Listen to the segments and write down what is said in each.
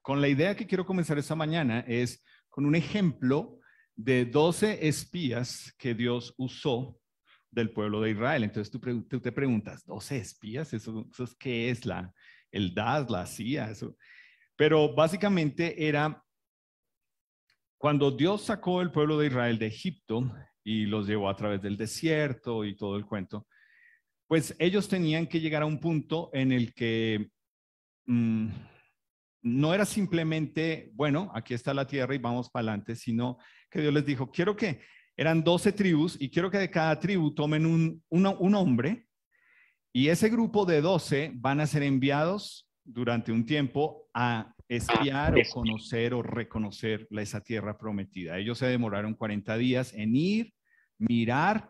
con la idea que quiero comenzar esta mañana es con un ejemplo de 12 espías que Dios usó del pueblo de Israel. Entonces tú te preguntas, ¿12 espías? ¿Eso es qué es? ¿El DAS, la CIA? Eso. Pero básicamente era cuando Dios sacó el pueblo de Israel de Egipto y los llevó a través del desierto y todo el cuento, pues ellos tenían que llegar a un punto en el que no era simplemente, bueno, aquí está la tierra y vamos para adelante, sino que Dios les dijo, eran 12 tribus y quiero que de cada tribu tomen un hombre y ese grupo de 12 van a ser enviados durante un tiempo a espiar o conocer o reconocer esa tierra prometida. Ellos se demoraron 40 días en ir, mirar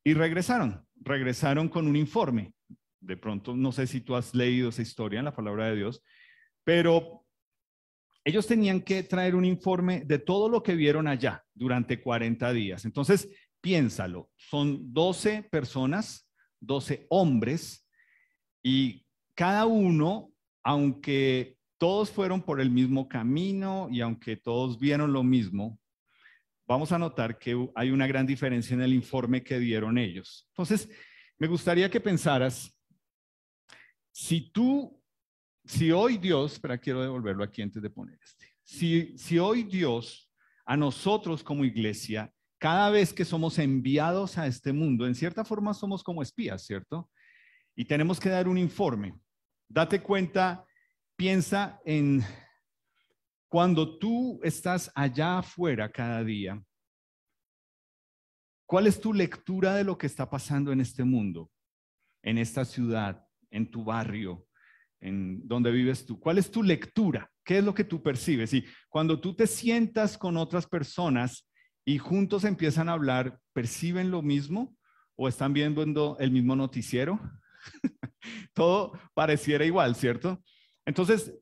y regresaron con un informe. De pronto, no sé si tú has leído esa historia en la palabra de Dios, pero ellos tenían que traer un informe de todo lo que vieron allá durante 40 días. Entonces, piénsalo, son 12 personas, 12 hombres, y cada uno, aunque todos fueron por el mismo camino y aunque todos vieron lo mismo, vamos a notar que hay una gran diferencia en el informe que dieron ellos. Entonces, me gustaría que pensaras, si hoy Dios, pero quiero devolverlo aquí antes de poner si hoy Dios a nosotros como iglesia, cada vez que somos enviados a este mundo, en cierta forma somos como espías, ¿cierto? Y tenemos que dar un informe. Date cuenta, piensa en cuando tú estás allá afuera cada día, ¿cuál es tu lectura de lo que está pasando en este mundo, en esta ciudad, en tu barrio, en donde vives tú? ¿Cuál es tu lectura? ¿Qué es lo que tú percibes? Y cuando tú te sientas con otras personas y juntos empiezan a hablar, ¿perciben lo mismo o están viendo el mismo noticiero? Todo pareciera igual, ¿cierto? Entonces,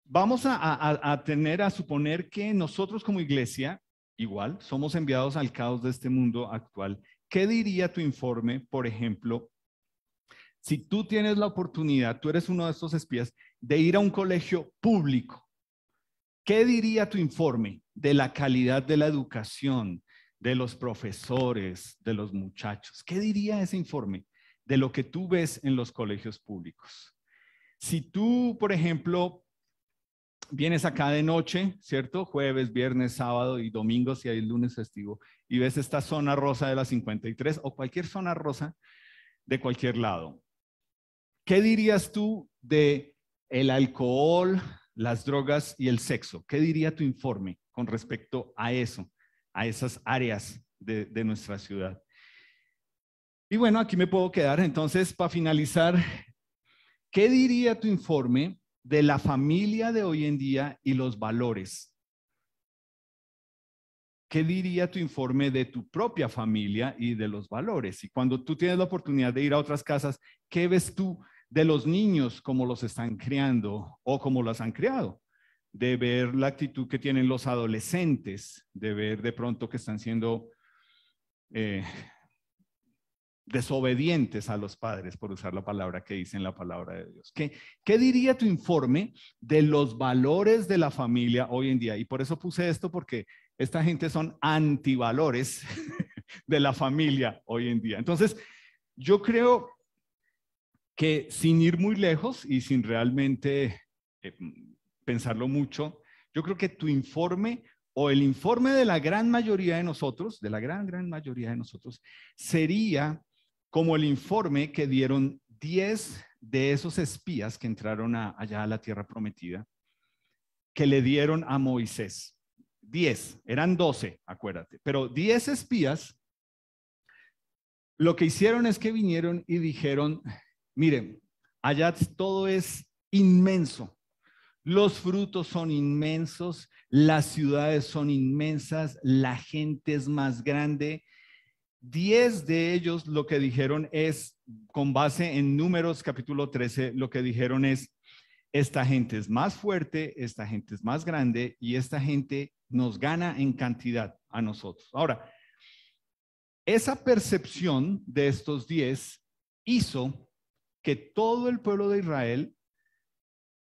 vamos a suponer que nosotros como iglesia, igual, somos enviados al caos de este mundo actual. ¿Qué diría tu informe, por ejemplo, si tú tienes la oportunidad, tú eres uno de estos espías, de ir a un colegio público? ¿Qué diría tu informe de la calidad de la educación, de los profesores, de los muchachos? ¿Qué diría ese informe de lo que tú ves en los colegios públicos? Si tú, por ejemplo, vienes acá de noche, ¿cierto? Jueves, viernes, sábado y domingo, si hay lunes festivo, y ves esta zona rosa de la 53 o cualquier zona rosa de cualquier lado. ¿Qué dirías tú de el alcohol, las drogas y el sexo? ¿Qué diría tu informe con respecto a eso, a esas áreas de nuestra ciudad? Y bueno, aquí me puedo quedar. Entonces, para finalizar, ¿qué diría tu informe de la familia de hoy en día y los valores? ¿Qué diría tu informe de tu propia familia y de los valores? Y cuando tú tienes la oportunidad de ir a otras casas, ¿qué ves tú de los niños, cómo los están criando o cómo los han criado? De ver la actitud que tienen los adolescentes, de ver de pronto que están siendo desobedientes a los padres, por usar la palabra que dice en la palabra de Dios. ¿Qué diría tu informe de los valores de la familia hoy en día? Y por eso puse esto, porque esta gente son antivalores de la familia hoy en día. Entonces, yo creo que sin ir muy lejos y sin realmente pensarlo mucho, yo creo que tu informe o el informe de la gran mayoría de nosotros, de la gran mayoría de nosotros, sería como el informe que dieron 10 de esos espías que entraron allá a la tierra prometida, que le dieron a Moisés. 10, eran 12, acuérdate, pero 10 espías, lo que hicieron es que vinieron y dijeron, miren, allá todo es inmenso, los frutos son inmensos, las ciudades son inmensas, la gente es más grande. 10 de ellos lo que dijeron es, con base en Números capítulo 13, lo que dijeron es, esta gente es más fuerte, esta gente es más grande y esta gente nos gana en cantidad a nosotros. Ahora, esa percepción de estos 10 hizo que todo el pueblo de Israel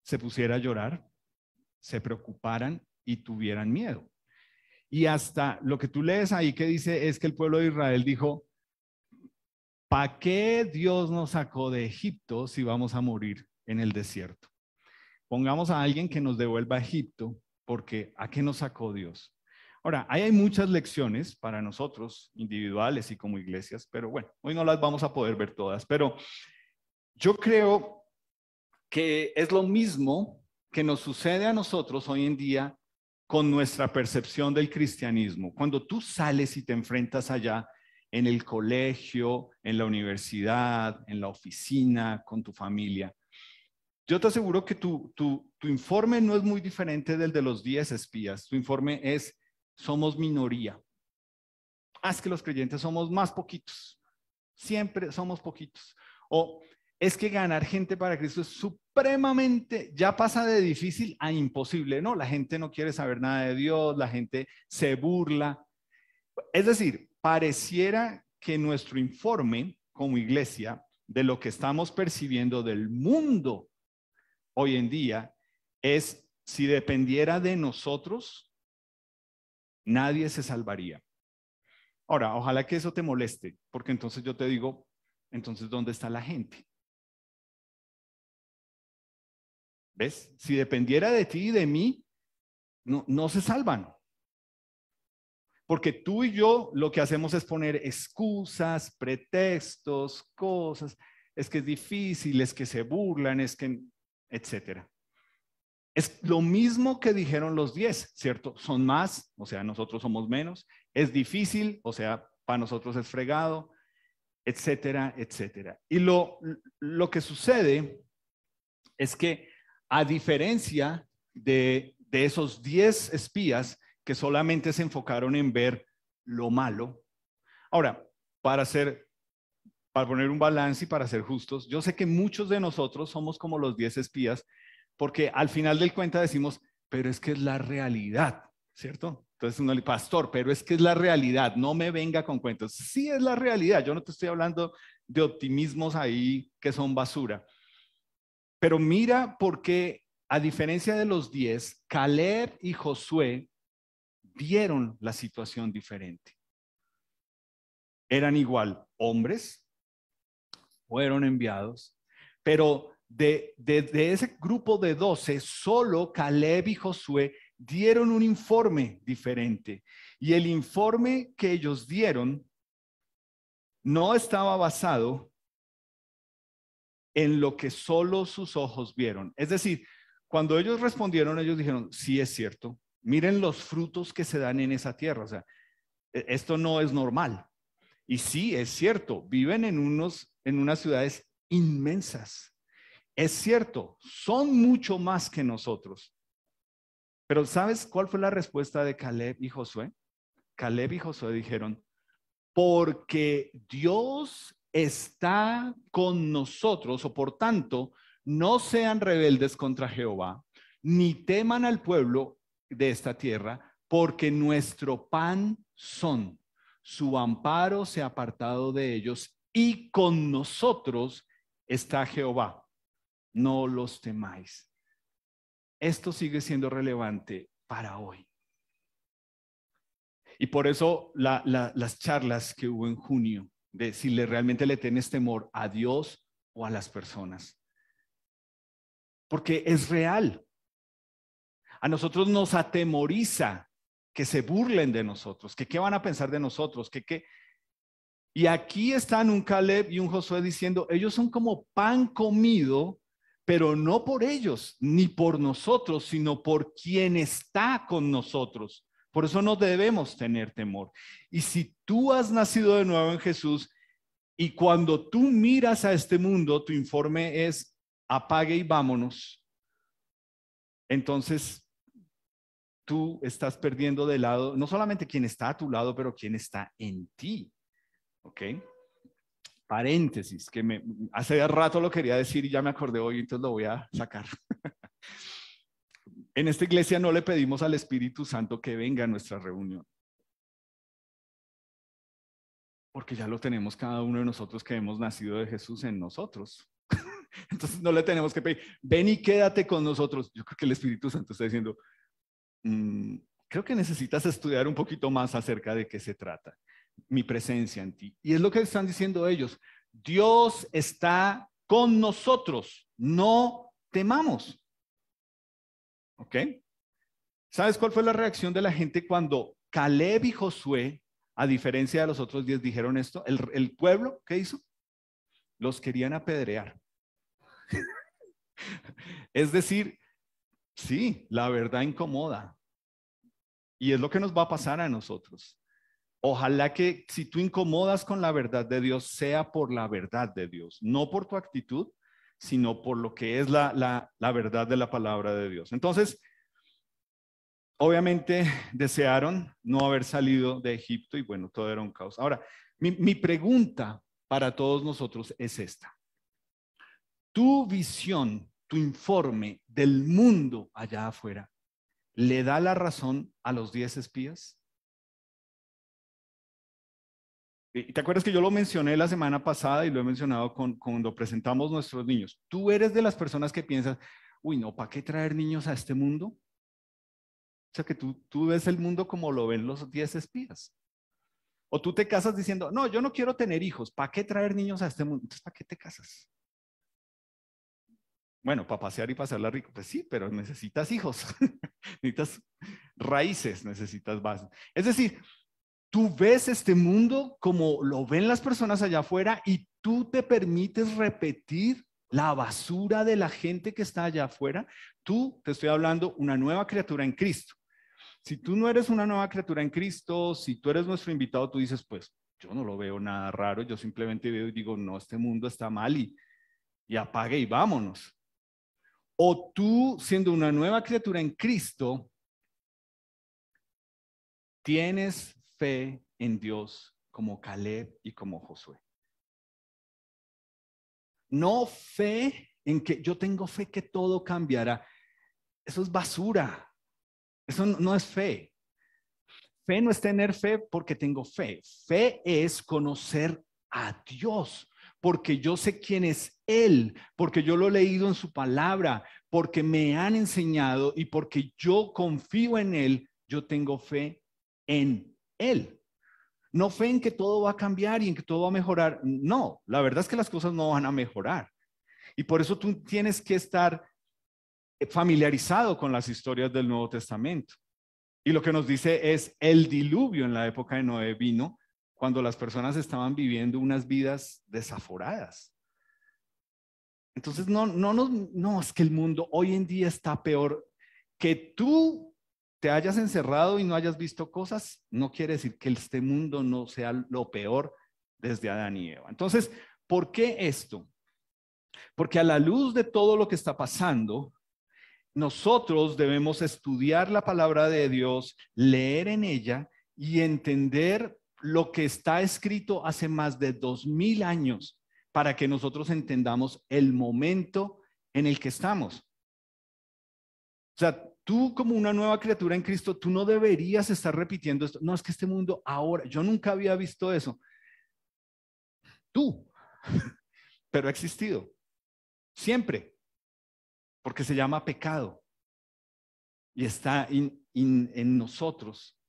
se pusiera a llorar, se preocuparan y tuvieran miedo. Y hasta lo que tú lees ahí que dice es que el pueblo de Israel dijo, ¿para qué Dios nos sacó de Egipto si vamos a morir en el desierto? Pongamos a alguien que nos devuelva a Egipto, porque ¿a qué nos sacó Dios? Ahora, ahí hay muchas lecciones para nosotros, individuales y como iglesias, pero bueno, hoy no las vamos a poder ver todas, pero yo creo que es lo mismo que nos sucede a nosotros hoy en día con nuestra percepción del cristianismo. Cuando tú sales y te enfrentas allá en el colegio, en la universidad, en la oficina, con tu familia, yo te aseguro que tu informe no es muy diferente del de los 10 espías. Tu informe es, somos minoría. Es que los creyentes somos más poquitos. Siempre somos poquitos. O es que ganar gente para Cristo es supremamente, ya pasa de difícil a imposible. No, la gente no quiere saber nada de Dios, la gente se burla. Es decir, pareciera que nuestro informe como iglesia de lo que estamos percibiendo del mundo hoy en día es, si dependiera de nosotros, nadie se salvaría. Ahora, ojalá que eso te moleste, porque entonces yo te digo, entonces, ¿dónde está la gente? ¿Ves? Si dependiera de ti y de mí, no se salvan. Porque tú y yo lo que hacemos es poner excusas, pretextos, cosas. Es que es difícil, es que se burlan, es que, etcétera. Es lo mismo que dijeron los 10, ¿cierto? Son más, o sea, nosotros somos menos. Es difícil, o sea, para nosotros es fregado, etcétera, etcétera. Y lo que sucede es que, a diferencia de esos 10 espías que solamente se enfocaron en ver lo malo. Ahora, para poner un balance y para ser justos, yo sé que muchos de nosotros somos como los 10 espías, porque al final del cuento decimos, pero es que es la realidad, ¿cierto? Entonces uno le dice, pastor, pero es que es la realidad, no me venga con cuentos. Sí es la realidad, yo no te estoy hablando de optimismos ahí que son basura. Pero mira por qué, a diferencia de los 10, Caleb y Josué vieron la situación diferente. Eran igual hombres, fueron enviados, pero de ese grupo de 12, solo Caleb y Josué dieron un informe diferente. Y el informe que ellos dieron no estaba basado en lo que solo sus ojos vieron. Es decir, cuando ellos respondieron, ellos dijeron, sí es cierto, miren los frutos que se dan en esa tierra, o sea, esto no es normal. Y sí, es cierto, viven en unas ciudades inmensas. Es cierto, son mucho más que nosotros. Pero ¿sabes cuál fue la respuesta de Caleb y Josué? Caleb y Josué dijeron, porque Dios está con nosotros, o por tanto, no sean rebeldes contra Jehová, ni teman al pueblo de esta tierra, porque nuestro pan son. Su amparo se ha apartado de ellos, y con nosotros está Jehová. No los temáis. Esto sigue siendo relevante para hoy. Y por eso las charlas que hubo en junio, de si realmente le tienes temor a Dios o a las personas. Porque es real. A nosotros nos atemoriza que se burlen de nosotros, que qué van a pensar de nosotros, Y aquí están un Caleb y un Josué diciendo, ellos son como pan comido, pero no por ellos, ni por nosotros, sino por quien está con nosotros. Por eso no debemos tener temor. Y si tú has nacido de nuevo en Jesús y cuando tú miras a este mundo, tu informe es apague y vámonos, entonces tú estás perdiendo de lado no solamente quién está a tu lado, pero quién está en ti. ¿Ok? Paréntesis, que hace rato lo quería decir y ya me acordé hoy, entonces lo voy a sacar. En esta iglesia no le pedimos al Espíritu Santo que venga a nuestra reunión, porque ya lo tenemos cada uno de nosotros que hemos nacido de Jesús en nosotros. Entonces no le tenemos que pedir, ven y quédate con nosotros. Yo creo que el Espíritu Santo está diciendo, creo que necesitas estudiar un poquito más acerca de qué se trata, mi presencia en ti. Y es lo que están diciendo ellos. Dios está con nosotros, no temamos. ¿Ok? ¿Sabes cuál fue la reacción de la gente cuando Caleb y Josué, a diferencia de los otros 10, dijeron esto? El pueblo, ¿qué hizo? Los querían apedrear. Es decir, sí, la verdad incomoda. Y es lo que nos va a pasar a nosotros. Ojalá que si tú incomodas con la verdad de Dios, sea por la verdad de Dios, no por tu actitud, sino por lo que es la verdad de la palabra de Dios. Entonces, obviamente desearon no haber salido de Egipto y bueno, todo era un caos. Ahora, mi pregunta para todos nosotros es esta. ¿Tu visión, tu informe del mundo allá afuera, le da la razón a los 10 espías? Y te acuerdas que yo lo mencioné la semana pasada y lo he mencionado cuando presentamos nuestros niños. ¿Tú eres de las personas que piensas, uy, no, ¿para qué traer niños a este mundo? O sea, que tú ves el mundo como lo ven los 10 espías. O tú te casas diciendo, no, yo no quiero tener hijos, ¿para qué traer niños a este mundo? Entonces, ¿para qué te casas? Bueno, para pasear y pasarla rico, pues sí, pero necesitas hijos, necesitas raíces, necesitas bases. Es decir, tú ves este mundo como lo ven las personas allá afuera y tú te permites repetir la basura de la gente que está allá afuera. Tú, te estoy hablando, una nueva criatura en Cristo. Si tú no eres una nueva criatura en Cristo, si tú eres nuestro invitado, tú dices, pues yo no lo veo nada raro, yo simplemente veo y digo, no, este mundo está mal y apague y vámonos. O tú, siendo una nueva criatura en Cristo, tienes fe en Dios como Caleb y como Josué. No fe en que yo tengo fe que todo cambiará. Eso es basura. Eso no es fe. Fe no es tener fe porque tengo fe. Fe es conocer a Dios, porque yo sé quién es Él, porque yo lo he leído en su palabra, porque me han enseñado y porque yo confío en Él, yo tengo fe en Él. No fe en que todo va a cambiar y en que todo va a mejorar. No, la verdad es que las cosas no van a mejorar. Y por eso tú tienes que estar familiarizado con las historias del Nuevo Testamento. Y lo que nos dice es el diluvio en la época de Noé vino cuando las personas estaban viviendo unas vidas desaforadas. Entonces, no, es que el mundo hoy en día está peor. Que tú te hayas encerrado y no hayas visto cosas, no quiere decir que este mundo no sea lo peor desde Adán y Eva. Entonces, ¿por qué esto? Porque a la luz de todo lo que está pasando, nosotros debemos estudiar la palabra de Dios, leer en ella y entender lo que está escrito hace más de 2000 años para que nosotros entendamos el momento en el que estamos. O sea, tú como una nueva criatura en Cristo, tú no deberías estar repitiendo esto. No, es que este mundo ahora, yo nunca había visto eso. Tú, pero ha existido. Siempre, porque se llama pecado y está en nosotros.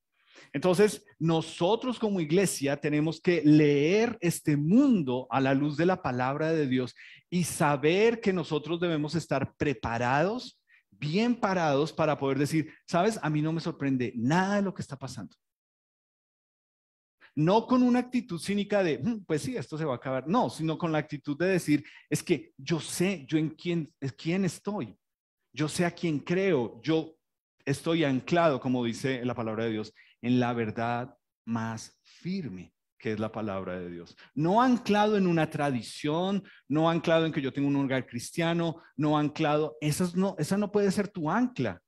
Entonces, nosotros como iglesia tenemos que leer este mundo a la luz de la palabra de Dios y saber que nosotros debemos estar preparados, bien parados para poder decir, sabes, a mí no me sorprende nada de lo que está pasando. No con una actitud cínica de, pues sí, esto se va a acabar. No, sino con la actitud de decir, es que yo sé yo en quién estoy. Yo sé a quién creo. Yo estoy anclado, como dice la palabra de Dios, en la verdad más firme, que es la palabra de Dios. No anclado en una tradición, no anclado en que yo tengo un hogar cristiano, no anclado, esa no puede ser tu ancla.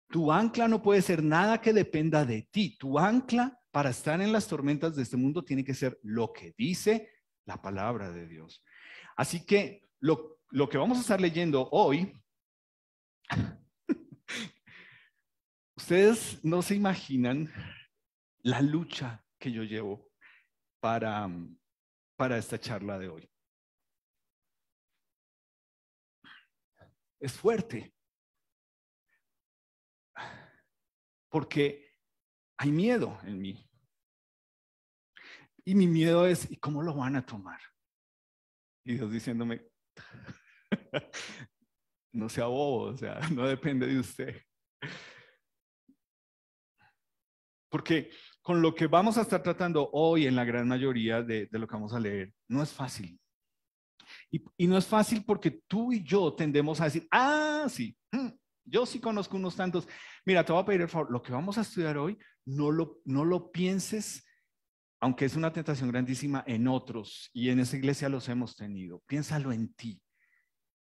Tu ancla no puede ser nada que dependa de ti. Tu ancla para estar en las tormentas de este mundo tiene que ser lo que dice la palabra de Dios. Así que lo que vamos a estar leyendo hoy, ustedes no se imaginan la lucha que yo llevo para esta charla de hoy. es fuerte. Porque hay miedo en mí. Y mi miedo es, ¿y cómo lo van a tomar? Y Dios diciéndome, no sea bobo, o sea, no depende de usted. Porque con lo que vamos a estar tratando hoy en la gran mayoría de lo que vamos a leer, no es fácil. Y no es fácil porque tú y yo tendemos a decir, sí, yo sí conozco unos tantos. Mira, te voy a pedir el favor, lo que vamos a estudiar hoy, no lo pienses, aunque es una tentación grandísima, en otros. Y en esa iglesia los hemos tenido. Piénsalo en ti.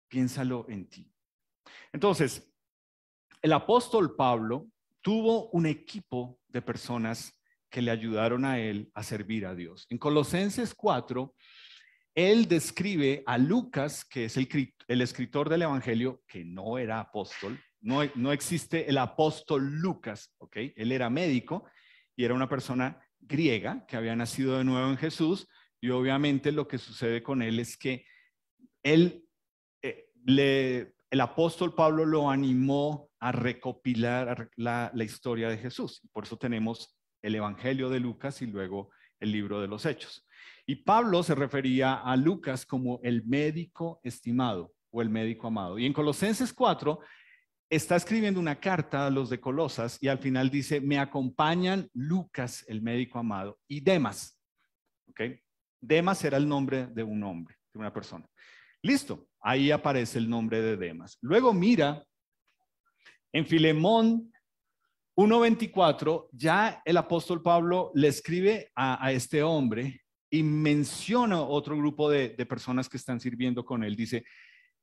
Piénsalo en ti. Entonces, el apóstol Pablo tuvo un equipo de personas que le ayudaron a él a servir a Dios. En Colosenses 4, él describe a Lucas, que es el escritor del Evangelio, que no era apóstol. No existe el apóstol Lucas, ¿ok? Él era médico y era una persona griega que había nacido de nuevo en Jesús, y obviamente lo que sucede con él es que él, el apóstol Pablo lo animó a recopilar la historia de Jesús. Por eso tenemos el Evangelio de Lucas y luego el libro de los Hechos. Y Pablo se refería a Lucas como el médico estimado o el médico amado. Y en Colosenses 4 está escribiendo una carta a los de Colosas y al final dice, me acompañan Lucas, el médico amado, y Demas. ¿Ok? Demas era el nombre de un hombre, de una persona. Listo, ahí aparece el nombre de Demas. Luego mira, en Filemón 1:24, ya el apóstol Pablo le escribe a este hombre y menciona otro grupo de personas que están sirviendo con él. Dice,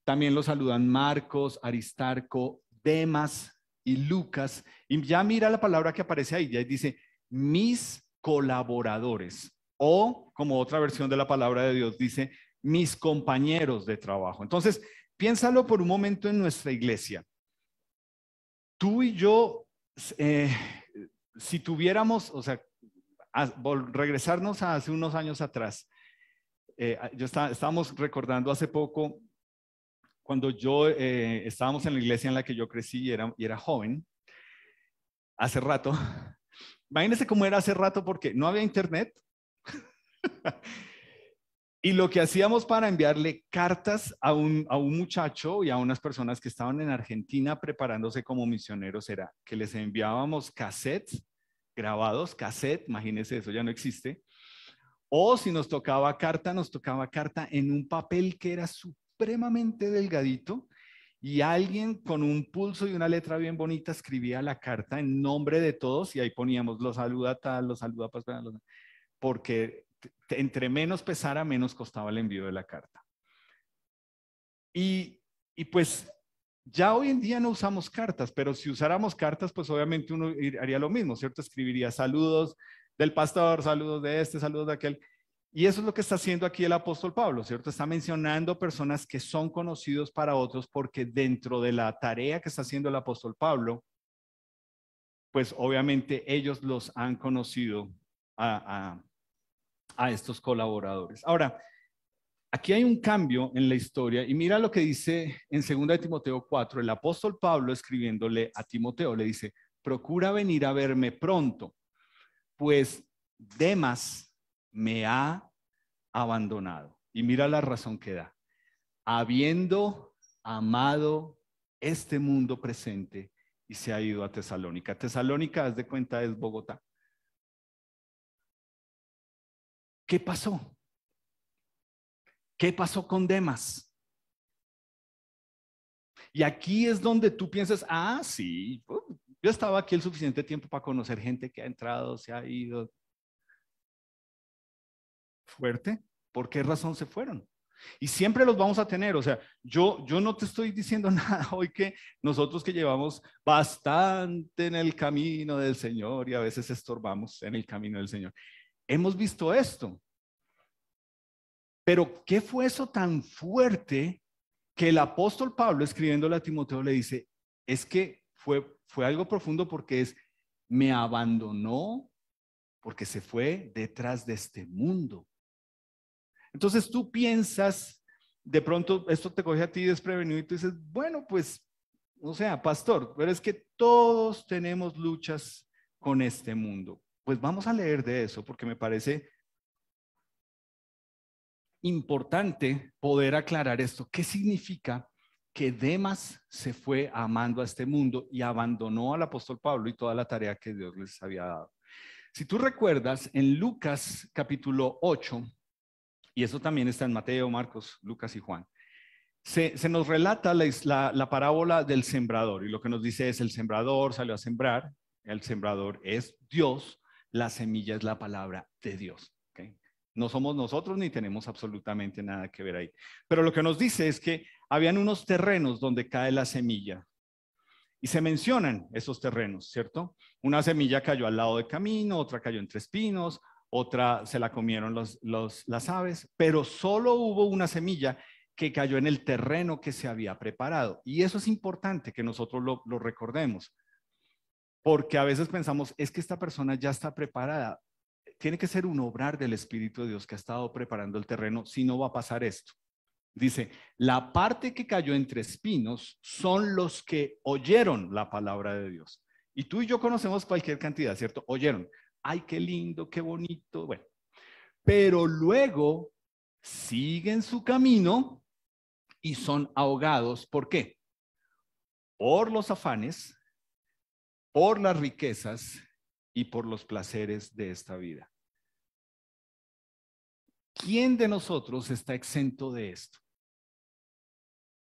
también lo saludan Marcos, Aristarco, Demas y Lucas. Y ya mira la palabra que aparece ahí, ya dice, mis colaboradores. O, como otra versión de la palabra de Dios, dice, mis compañeros de trabajo. Entonces, piénsalo por un momento en nuestra iglesia. Tú y yo, si tuviéramos, o sea, regresarnos a hace unos años atrás, estábamos recordando hace poco, cuando estábamos en la iglesia en la que yo crecí y era joven, hace rato. Imagínense cómo era hace rato porque no había internet. Y lo que hacíamos para enviarle cartas a un muchacho y a unas personas que estaban en Argentina preparándose como misioneros era que les enviábamos cassettes grabados, imagínense, eso ya no existe. O si nos tocaba carta en un papel que era supremamente delgadito y alguien con un pulso y una letra bien bonita escribía la carta en nombre de todos y ahí poníamos los saluda tal, los saluda pastor, porque entre menos pesara, menos costaba el envío de la carta. Y pues ya hoy en día no usamos cartas, pero si usáramos cartas, pues obviamente uno haría lo mismo, ¿cierto? Escribiría saludos del pastor, saludos de este, saludos de aquel. Y eso es lo que está haciendo aquí el apóstol Pablo, ¿cierto? Está mencionando personas que son conocidos para otros porque dentro de la tarea que está haciendo el apóstol Pablo, pues obviamente ellos los han conocido a estos colaboradores. Ahora, aquí hay un cambio en la historia y mira lo que dice en 2 Timoteo 4, el apóstol Pablo escribiéndole a Timoteo, le dice, procura venir a verme pronto, pues Demas me ha abandonado. Y mira la razón que da. Habiendo amado este mundo presente y se ha ido a Tesalónica. Tesalónica, haz de cuenta, es Bogotá. ¿Qué pasó? ¿Qué pasó con Demas? Y aquí es donde tú piensas, sí, yo estaba aquí el suficiente tiempo para conocer gente que ha entrado, se ha ido. Fuerte. ¿Por qué razón se fueron? Y siempre los vamos a tener. O sea, yo no te estoy diciendo nada hoy que nosotros que llevamos bastante en el camino del Señor y a veces estorbamos en el camino del Señor. Hemos visto esto. Pero ¿qué fue eso tan fuerte que el apóstol Pablo escribiéndole a Timoteo le dice? Es que fue algo profundo porque me abandonó porque se fue detrás de este mundo. Entonces tú piensas de pronto esto te coge a ti desprevenido y tú dices, bueno, pues, o sea, pastor, pero es que todos tenemos luchas con este mundo. Pues vamos a leer de eso porque me parece importante poder aclarar esto. ¿Qué significa que Demas se fue amando a este mundo y abandonó al apóstol Pablo y toda la tarea que Dios les había dado? Si tú recuerdas, en Lucas capítulo 8, y eso también está en Mateo, Marcos, Lucas y Juan, se nos relata la parábola del sembrador, y lo que nos dice es: el sembrador salió a sembrar, el sembrador es Dios, la semilla es la palabra de Dios. ¿Okay? No somos nosotros ni tenemos absolutamente nada que ver ahí. Pero lo que nos dice es que habían unos terrenos donde cae la semilla. Y se mencionan esos terrenos, ¿cierto? Una semilla cayó al lado del camino, otra cayó entre espinos, otra se la comieron las aves, pero solo hubo una semilla que cayó en el terreno que se había preparado. Y eso es importante que nosotros lo recordemos, porque a veces pensamos, es que esta persona ya está preparada. Tiene que ser un obrar del Espíritu de Dios que ha estado preparando el terreno, si no va a pasar esto. Dice, la parte que cayó entre espinos son los que oyeron la palabra de Dios. Y tú y yo conocemos cualquier cantidad, ¿cierto? Oyeron, ay, qué lindo, qué bonito, bueno. Pero luego siguen su camino y son ahogados. ¿Por qué? Por los afanes, por las riquezas y por los placeres de esta vida. ¿Quién de nosotros está exento de esto?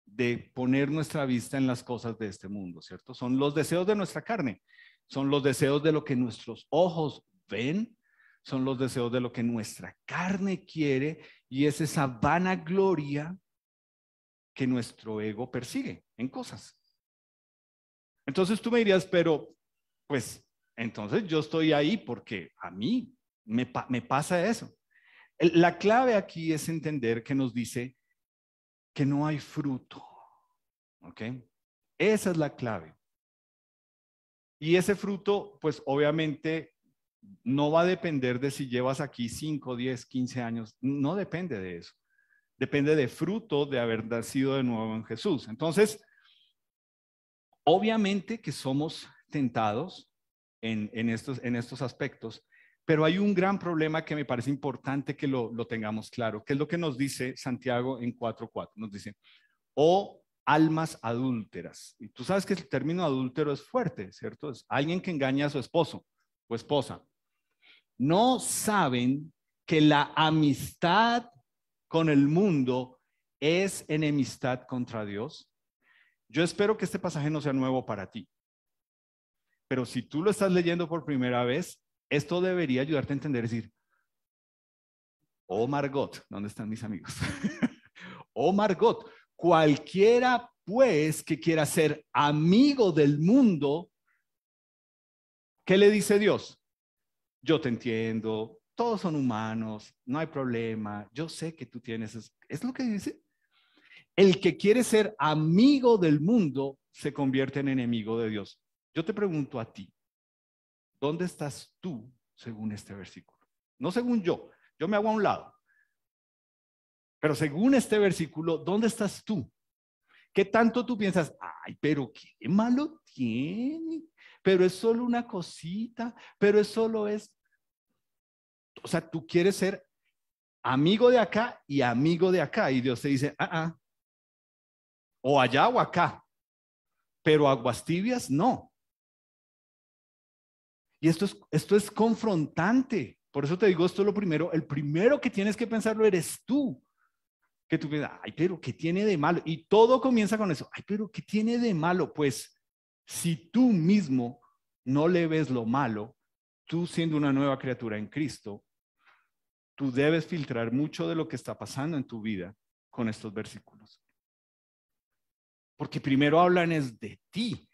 De poner nuestra vista en las cosas de este mundo, ¿cierto? Son los deseos de nuestra carne, son los deseos de lo que nuestros ojos ven, son los deseos de lo que nuestra carne quiere, y es esa vanagloria que nuestro ego persigue en cosas. Entonces tú me dirías, pero pues entonces yo estoy ahí porque a mí me pasa eso. La clave aquí es entender que nos dice que no hay fruto, ¿ok? Esa es la clave. Y ese fruto, pues obviamente no va a depender de si llevas aquí 5, 10, 15 años, no depende de eso. Depende de fruto de haber nacido de nuevo en Jesús. Entonces, obviamente que somos tentados en estos aspectos, pero hay un gran problema que me parece importante que lo tengamos claro, que es lo que nos dice Santiago en 4:4. Nos dice, o almas adúlteras. Y tú sabes que el término adúltero es fuerte, ¿cierto? Es alguien que engaña a su esposo o esposa. No saben que la amistad con el mundo es enemistad contra Dios. Yo espero que este pasaje no sea nuevo para ti, pero si tú lo estás leyendo por primera vez, esto debería ayudarte a entender, decir, oh Margot, ¿dónde están mis amigos? Oh Margot, cualquiera pues que quiera ser amigo del mundo, ¿qué le dice Dios? Yo te entiendo, todos son humanos, no hay problema, yo sé que tú tienes, es lo que dice. El que quiere ser amigo del mundo se convierte en enemigo de Dios. Yo te pregunto a ti, ¿dónde estás tú según este versículo? No según yo me hago a un lado. Pero según este versículo, ¿dónde estás tú? ¿Qué tanto tú piensas? Ay, pero qué malo tiene, pero es solo una cosita, pero es solo es. O sea, tú quieres ser amigo de acá y amigo de acá, y Dios te dice, o allá o acá, pero aguas tibias no. Y esto es confrontante. Por eso te digo, esto es lo primero. El primero que tienes que pensarlo eres tú. Que tú piensas, ay, pero ¿qué tiene de malo? Y todo comienza con eso. Ay, pero ¿qué tiene de malo? Pues si tú mismo no le ves lo malo, tú siendo una nueva criatura en Cristo, tú debes filtrar mucho de lo que está pasando en tu vida con estos versículos. Porque primero hablan es de ti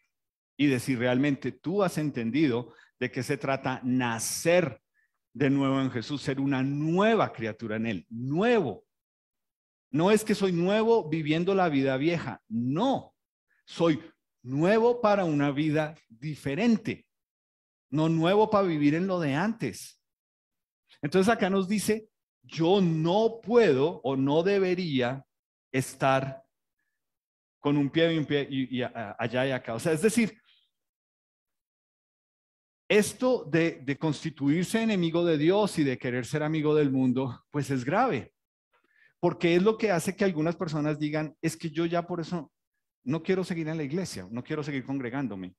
y de si realmente tú has entendido de qué se trata nacer de nuevo en Jesús, ser una nueva criatura en Él, nuevo. No es que soy nuevo viviendo la vida vieja, no, soy nuevo para una vida diferente, no nuevo para vivir en lo de antes. Entonces acá nos dice, yo no puedo o no debería estar con un pie y allá y acá. O sea, es decir, esto de constituirse enemigo de Dios y de querer ser amigo del mundo, pues es grave, porque es lo que hace que algunas personas digan, es que yo ya por eso no quiero seguir en la iglesia, no quiero seguir congregándome.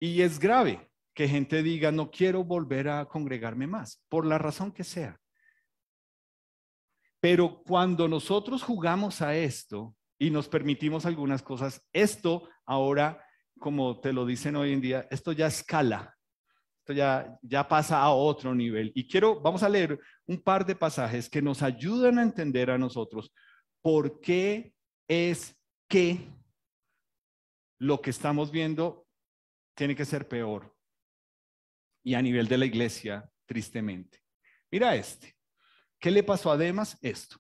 Y es grave que gente diga, no quiero volver a congregarme más, por la razón que sea. Pero cuando nosotros jugamos a esto y nos permitimos algunas cosas, esto ahora, como te lo dicen hoy en día, esto ya escala, esto ya pasa a otro nivel. Y vamos a leer un par de pasajes que nos ayudan a entender a nosotros por qué es que lo que estamos viendo tiene que ser peor. Y a nivel de la iglesia, tristemente. Mira este. ¿Qué le pasó a Demas? Esto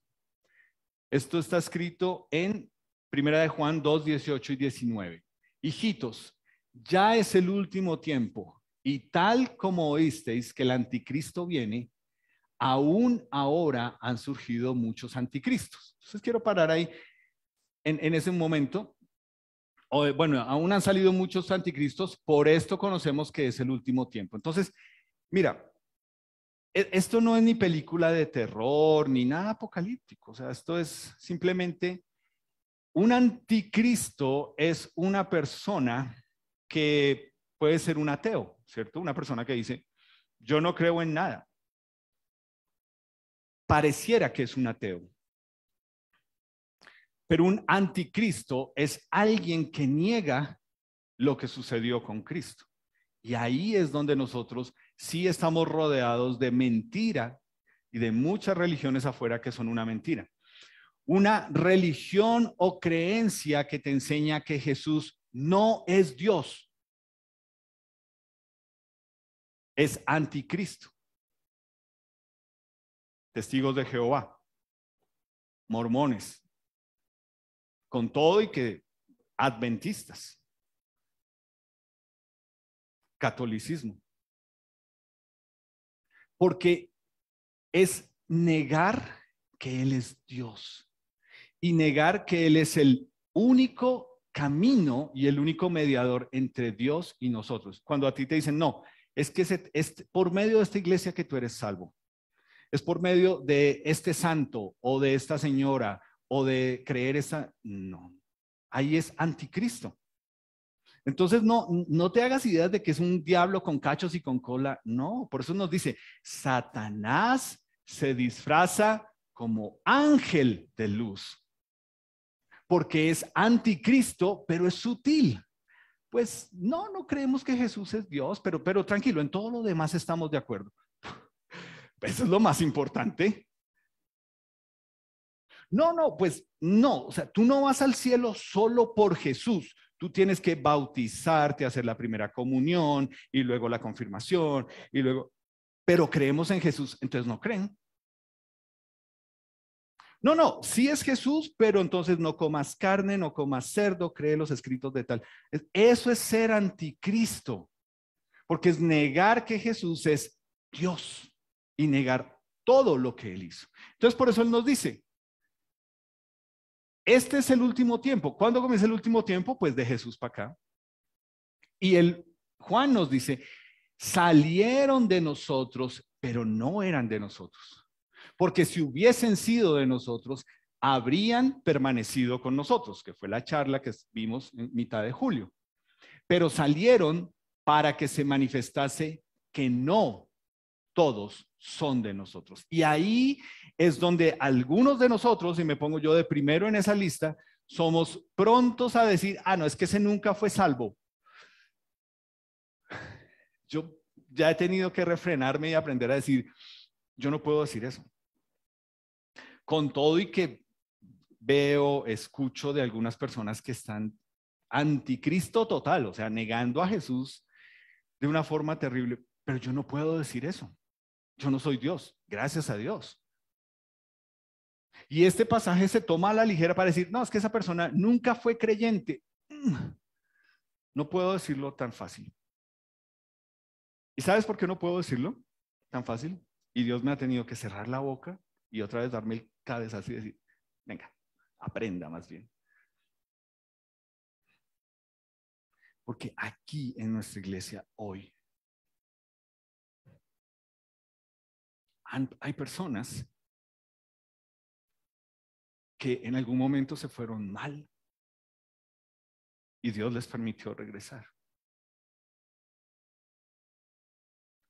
está escrito en 1 de Juan 2, 18 y 19. Hijitos, ya es el último tiempo, y tal como oísteis que el anticristo viene, aún ahora han surgido muchos anticristos. Entonces quiero parar ahí en ese momento. Bueno, aún han salido muchos anticristos, por esto conocemos que es el último tiempo. Entonces, mira, esto no es ni película de terror, ni nada apocalíptico. O sea, esto es simplemente un anticristo es una persona que puede ser un ateo, ¿cierto? Una persona que dice, yo no creo en nada. Pareciera que es un ateo. Pero un anticristo es alguien que niega lo que sucedió con Cristo. Y ahí es donde nosotros sí estamos rodeados de mentira y de muchas religiones afuera que son una mentira. Una religión o creencia que te enseña que Jesús no es Dios. Es anticristo. Testigos de Jehová, mormones, con todo y que adventistas, catolicismo. Porque es negar que Él es Dios y negar que Él es el único camino y el único mediador entre Dios y nosotros. Cuando a ti te dicen, no, es que es por medio de esta iglesia que tú eres salvo. Es por medio de este santo o de esta señora o de creer esa. No, ahí es anticristo. Entonces no te hagas ideas de que es un diablo con cachos y con cola. No, por eso nos dice, Satanás se disfraza como ángel de luz, porque es anticristo, pero es sutil. Pues no creemos que Jesús es Dios, pero tranquilo, en todo lo demás estamos de acuerdo. Eso es lo más importante. Pues no, o sea, tú no vas al cielo solo por Jesús. Tú tienes que bautizarte, hacer la primera comunión y luego la confirmación y luego, pero creemos en Jesús, entonces no creen. Sí es Jesús, pero entonces no comas carne, no comas cerdo, cree los escritos de tal. Eso es ser anticristo, porque es negar que Jesús es Dios y negar todo lo que Él hizo. Entonces por eso Él nos dice, este es el último tiempo. ¿Cuándo comienza el último tiempo? Pues de Jesús para acá. Y Juan nos dice, salieron de nosotros, pero no eran de nosotros. Porque si hubiesen sido de nosotros, habrían permanecido con nosotros, que fue la charla que vimos en mitad de julio. Pero salieron para que se manifestase que no todos son de nosotros. Y ahí es donde algunos de nosotros, y me pongo yo de primero en esa lista, somos prontos a decir, no, es que ese nunca fue salvo. Yo ya he tenido que refrenarme y aprender a decir, yo no puedo decir eso. Con todo y que veo, escucho de algunas personas que están anticristo total, o sea, negando a Jesús de una forma terrible, pero yo no puedo decir eso. Yo no soy Dios, gracias a Dios. Y este pasaje se toma a la ligera para decir, no, es que esa persona nunca fue creyente. No puedo decirlo tan fácil. ¿Y sabes por qué no puedo decirlo tan fácil? Y Dios me ha tenido que cerrar la boca y otra vez darme cabezazo y decir, venga, aprenda más bien. Porque aquí en nuestra iglesia hoy hay personas que en algún momento se fueron mal y Dios les permitió regresar.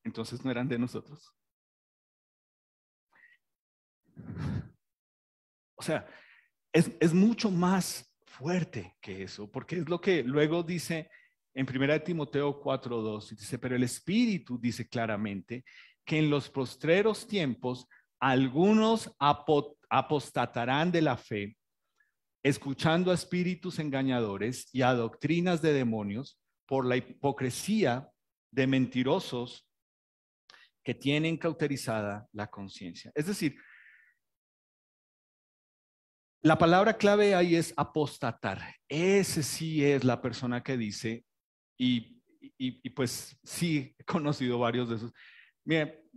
Entonces no eran de nosotros. O sea, es mucho más fuerte que eso, porque es lo que luego dice en 1 Timoteo 4:2, dice, pero el Espíritu dice claramente que en los postreros tiempos algunos apostatarán de la fe, escuchando a espíritus engañadores y a doctrinas de demonios por la hipocresía de mentirosos que tienen cauterizada la conciencia. Es decir, la palabra clave ahí es apostatar. Ese sí es la persona que dice, y pues sí, he conocido varios de esos. Mire,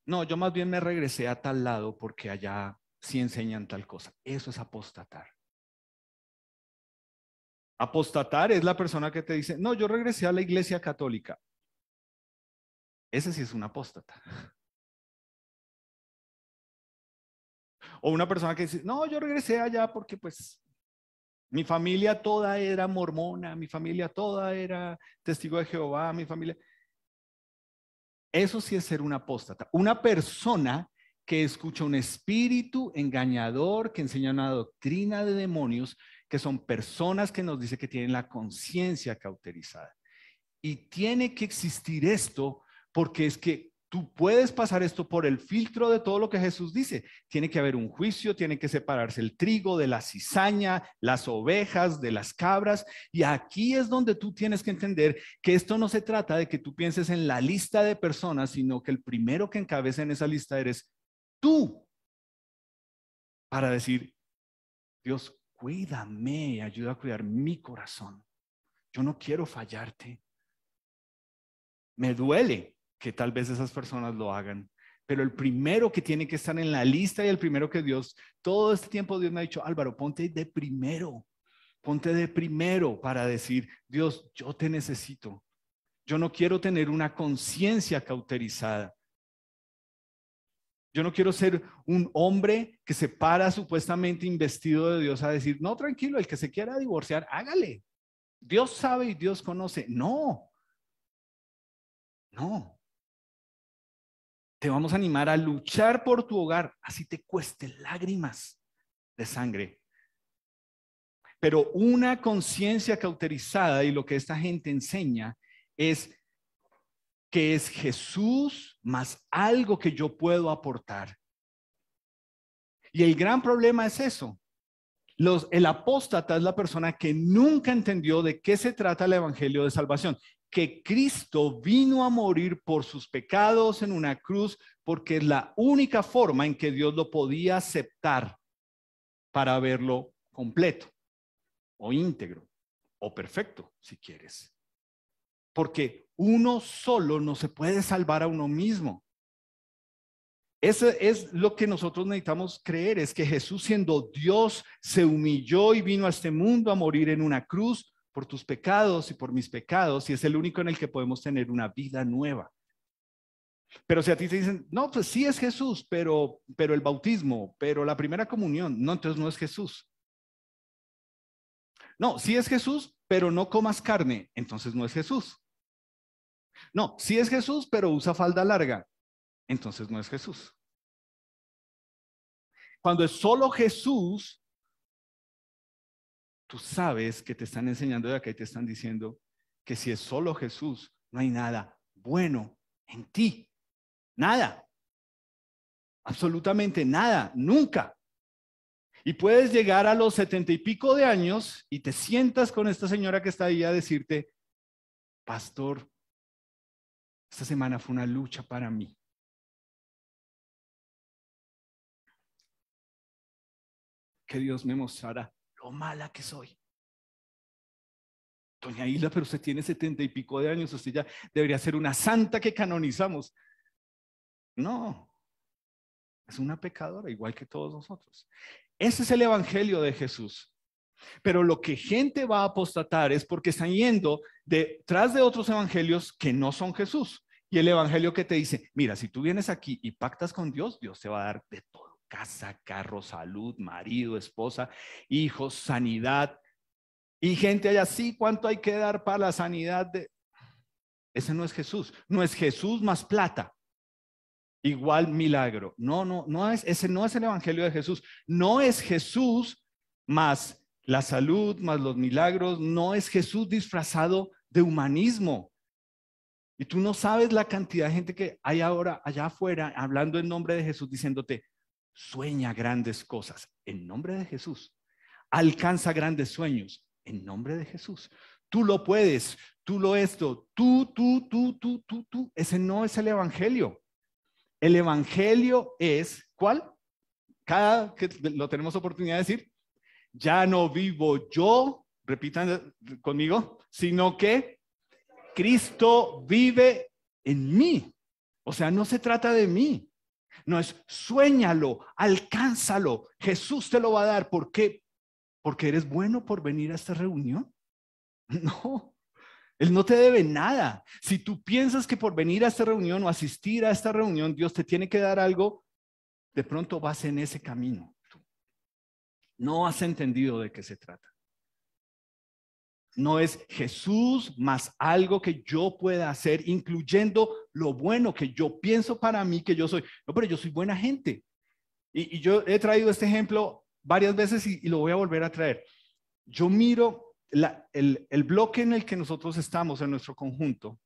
no, yo más bien me regresé a tal lado porque allá sí enseñan tal cosa. Eso es apostatar. Apostatar es la persona que te dice, no, yo regresé a la iglesia católica. Ese sí es un apóstata. O una persona que dice, no, yo regresé allá porque pues mi familia toda era mormona, mi familia toda era testigo de Jehová, mi familia. Eso sí es ser un apóstata. Una persona que escucha un espíritu engañador, que enseña una doctrina de demonios, que son personas que nos dice que tienen la conciencia cauterizada. Y tiene que existir esto porque es que tú puedes pasar esto por el filtro de todo lo que Jesús dice. Tiene que haber un juicio, tiene que separarse el trigo de la cizaña, las ovejas de las cabras. Y aquí es donde tú tienes que entender que esto no se trata de que tú pienses en la lista de personas, sino que el primero que encabeza en esa lista eres tú. Para decir, Dios, cuídame, ayuda a cuidar mi corazón. Yo no quiero fallarte. Me duele que tal vez esas personas lo hagan, pero el primero que tiene que estar en la lista y el primero que Dios, todo este tiempo Dios me ha dicho, Álvaro, ponte de primero para decir, Dios, yo te necesito. Yo no quiero tener una conciencia cauterizada. Yo no quiero ser un hombre que se para supuestamente investido de Dios a decir, no, tranquilo, el que se quiera divorciar, hágale. Dios sabe y Dios conoce. No, no. Te vamos a animar a luchar por tu hogar, así te cueste lágrimas de sangre. Pero una conciencia cauterizada, y lo que esta gente enseña es que es Jesús más algo que yo puedo aportar. Y el gran problema es eso. El apóstata es la persona que nunca entendió de qué se trata el evangelio de salvación, que Cristo vino a morir por sus pecados en una cruz, porque es la única forma en que Dios lo podía aceptar para verlo completo o íntegro o perfecto, si quieres. Porque uno solo no se puede salvar a uno mismo. Eso es lo que nosotros necesitamos creer, es que Jesús, siendo Dios, se humilló y vino a este mundo a morir en una cruz por tus pecados y por mis pecados, y es el único en el que podemos tener una vida nueva. Pero si a ti te dicen, no, pues sí es Jesús, pero el bautismo, pero la primera comunión, no, entonces no es Jesús. No, sí es Jesús, pero no comas carne, entonces no es Jesús. No, sí es Jesús, pero usa falda larga, entonces no es Jesús. Cuando es solo Jesús, tú sabes que te están enseñando de acá y te están diciendo que si es solo Jesús, no hay nada bueno en ti. Nada. Absolutamente nada. Nunca. Y puedes llegar a los 70 y pico de años y te sientas con esta señora que está ahí a decirte, pastor, esta semana fue una lucha para mí. Que Dios me mostrara lo mala que soy. Doña Isla, pero usted tiene 70 y pico de años, usted ya debería ser una santa que canonizamos. No, es una pecadora igual que todos nosotros. Ese es el evangelio de Jesús. Pero lo que gente va a apostatar es porque están yendo detrás de otros evangelios que no son Jesús. Y el evangelio que te dice, mira, si tú vienes aquí y pactas con Dios, Dios te va a dar de todo: casa, carro, salud, marido, esposa, hijos, sanidad. Y gente allá, sí, ¿cuánto hay que dar para la sanidad? Ese no es Jesús. No es Jesús más plata igual milagro. Ese no es el evangelio de Jesús. No es Jesús más la salud, más los milagros. No es Jesús disfrazado de humanismo. Y tú no sabes la cantidad de gente que hay ahora allá afuera hablando en nombre de Jesús, diciéndote: sueña grandes cosas en nombre de Jesús. Alcanza grandes sueños en nombre de Jesús. Tú lo puedes, tú lo esto, tú. Ese no es el evangelio. El evangelio es, ¿cuál? Cada que lo tenemos oportunidad de decir, ya no vivo yo, repitan conmigo, sino que Cristo vive en mí. O sea, no se trata de mí. No es suéñalo, alcánzalo. Jesús te lo va a dar. ¿Por qué? ¿Porque eres bueno por venir a esta reunión? No, Él no te debe nada. Si tú piensas que por venir a esta reunión o asistir a esta reunión Dios te tiene que dar algo, de pronto vas en ese camino. No has entendido de qué se trata. No es Jesús más algo que yo pueda hacer, incluyendo lo bueno que yo pienso para mí que yo soy. No, pero yo soy buena gente. Y yo he traído este ejemplo varias veces y lo voy a volver a traer. Yo miro el bloque en el que nosotros estamos en nuestro conjunto.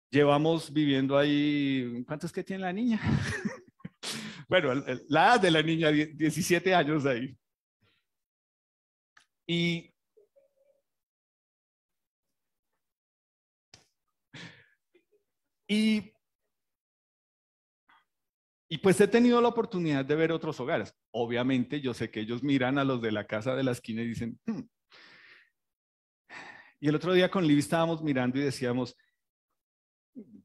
Llevamos viviendo ahí, ¿cuánto es que tiene la niña? Bueno, la edad de la niña, 17 años ahí. Y pues he tenido la oportunidad de ver otros hogares. Obviamente yo sé que ellos miran a los de la casa de la esquina y dicen, Y el otro día con Libby estábamos mirando y decíamos,